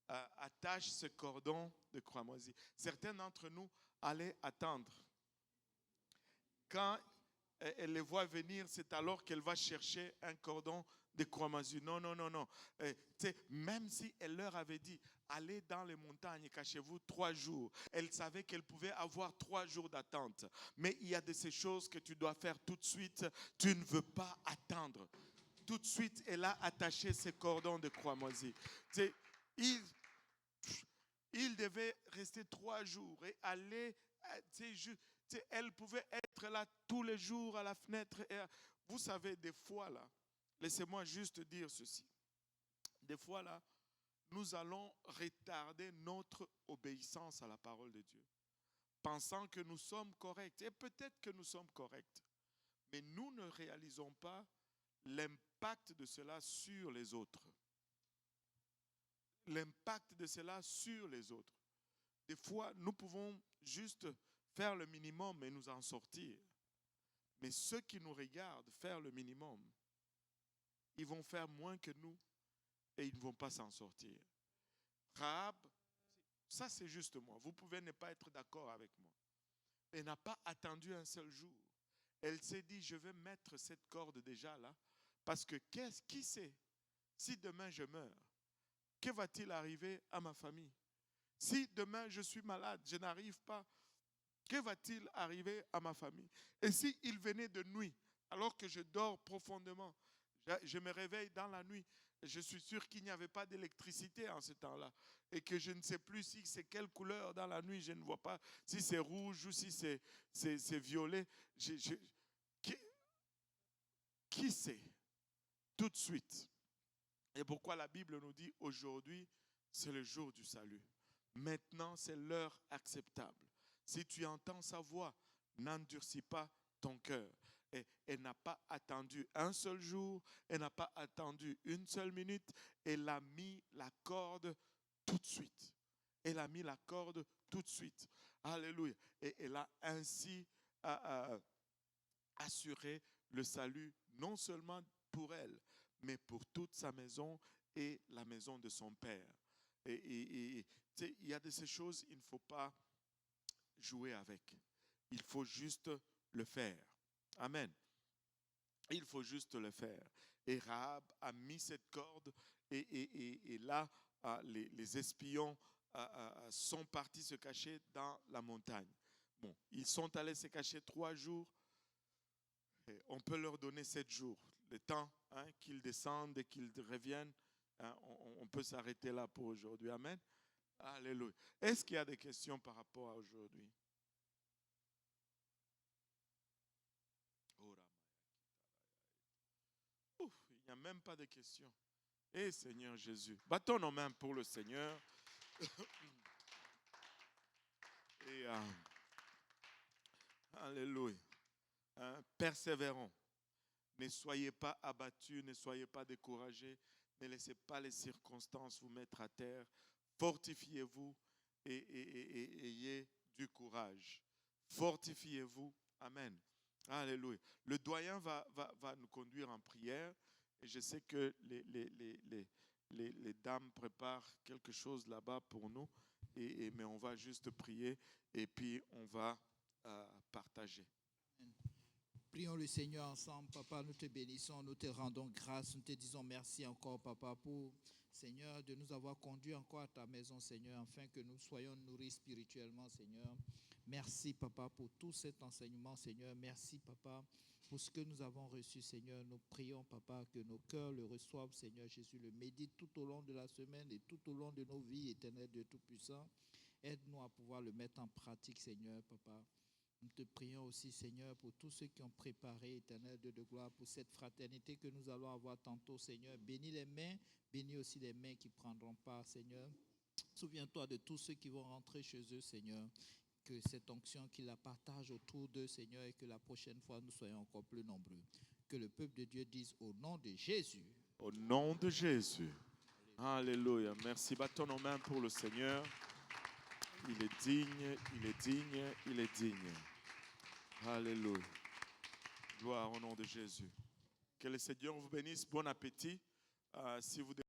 attache ce cordon de cramoisi. Certains d'entre nous allaient attendre. Quand elle les voit venir, c'est alors qu'elle va chercher un cordon de cramoisi. Non, non, non, non. Même si elle leur avait dit, allez dans les montagnes et cachez-vous 3 jours, elle savait qu'elle pouvait avoir 3 jours d'attente. Mais il y a de ces choses que tu dois faire tout de suite. Tu ne veux pas attendre. Tout de suite, elle a attaché ses cordons de cramoisi. Il devait rester 3 jours et aller. Elle pouvait être là tous les jours à la fenêtre. Et, vous savez, des fois là, laissez-moi juste dire ceci. Des fois là, nous allons retarder notre obéissance à la parole de Dieu, pensant que nous sommes corrects. Et peut-être que nous sommes corrects, mais nous ne réalisons pas l'impact de cela sur les autres. L'impact de cela sur les autres. Des fois, nous pouvons juste faire le minimum et nous en sortir. Mais ceux qui nous regardent faire le minimum, ils vont faire moins que nous et ils ne vont pas s'en sortir. Rahab, ça c'est juste moi. Vous pouvez ne pas être d'accord avec moi. Elle n'a pas attendu un seul jour. Elle s'est dit, je vais mettre cette corde déjà là, parce que qui sait, si demain je meurs, que va-t-il arriver à ma famille? Si demain je suis malade, je n'arrive pas, que va-t-il arriver à ma famille? Et s'il venait de nuit, alors que je dors profondément, je me réveille dans la nuit, je suis sûr qu'il n'y avait pas d'électricité en ce temps-là, et que je ne sais plus si c'est quelle couleur dans la nuit, je ne vois pas si c'est rouge ou si c'est violet. Qui sait? Tout de suite. Et pourquoi la Bible nous dit aujourd'hui, c'est le jour du salut. Maintenant, c'est l'heure acceptable. Si tu entends sa voix, n'endurcis pas ton cœur. Et elle n'a pas attendu un seul jour, elle n'a pas attendu une seule minute, elle a mis la corde tout de suite. Elle a mis la corde tout de suite. Alléluia. Et elle a ainsi assuré le salut, non seulement pour elle, mais pour toute sa maison et la maison de son père. Et il y a de ces choses, il ne faut pas jouer avec. Il faut juste le faire. Amen. Il faut juste le faire. Et Rahab a mis cette corde et là, les espions sont partis se cacher dans la montagne. Bon, ils sont allés se cacher 3 jours. Et on peut leur donner 7 jours. Le temps qu'ils descendent et qu'ils reviennent, on peut s'arrêter là pour aujourd'hui. Amen. Alléluia. Est-ce qu'il y a des questions par rapport à aujourd'hui? Ouf, il n'y a même pas de questions. Eh Seigneur Jésus, battons nos mains pour le Seigneur. Et alléluia. Persévérons. Ne soyez pas abattus, ne soyez pas découragés. Ne laissez pas les circonstances vous mettre à terre. Fortifiez-vous et ayez du courage. Fortifiez-vous. Amen. Alléluia. Le doyen va nous conduire en prière. Et je sais que les dames préparent quelque chose là-bas pour nous. Mais on va juste prier et puis on va partager. Prions le Seigneur ensemble, Papa, nous te bénissons, nous te rendons grâce, nous te disons merci encore, Papa, pour, Seigneur, de nous avoir conduits encore à ta maison, Seigneur, afin que nous soyons nourris spirituellement, Seigneur. Merci, Papa, pour tout cet enseignement, Seigneur. Merci, Papa, pour ce que nous avons reçu, Seigneur. Nous prions, Papa, que nos cœurs le reçoivent, Seigneur Jésus, le médite tout au long de la semaine et tout au long de nos vies, éternel Dieu Tout-Puissant. Aide-nous à pouvoir le mettre en pratique, Seigneur, Papa. Nous te prions aussi, Seigneur, pour tous ceux qui ont préparé, éternel Dieu de gloire, pour cette fraternité que nous allons avoir tantôt, Seigneur. Bénis les mains, bénis aussi les mains qui prendront part, Seigneur. Souviens-toi de tous ceux qui vont rentrer chez eux, Seigneur. Que cette onction, qu'ils la partagent autour d'eux, Seigneur, et que la prochaine fois, nous soyons encore plus nombreux. Que le peuple de Dieu dise au nom de Jésus. Au nom de Jésus. Alléluia. Merci. Battons nos mains pour le Seigneur. Il est digne, il est digne, il est digne. Alléluia. Gloire au nom de Jésus. Que le Seigneur vous bénisse. Bon appétit. Si vous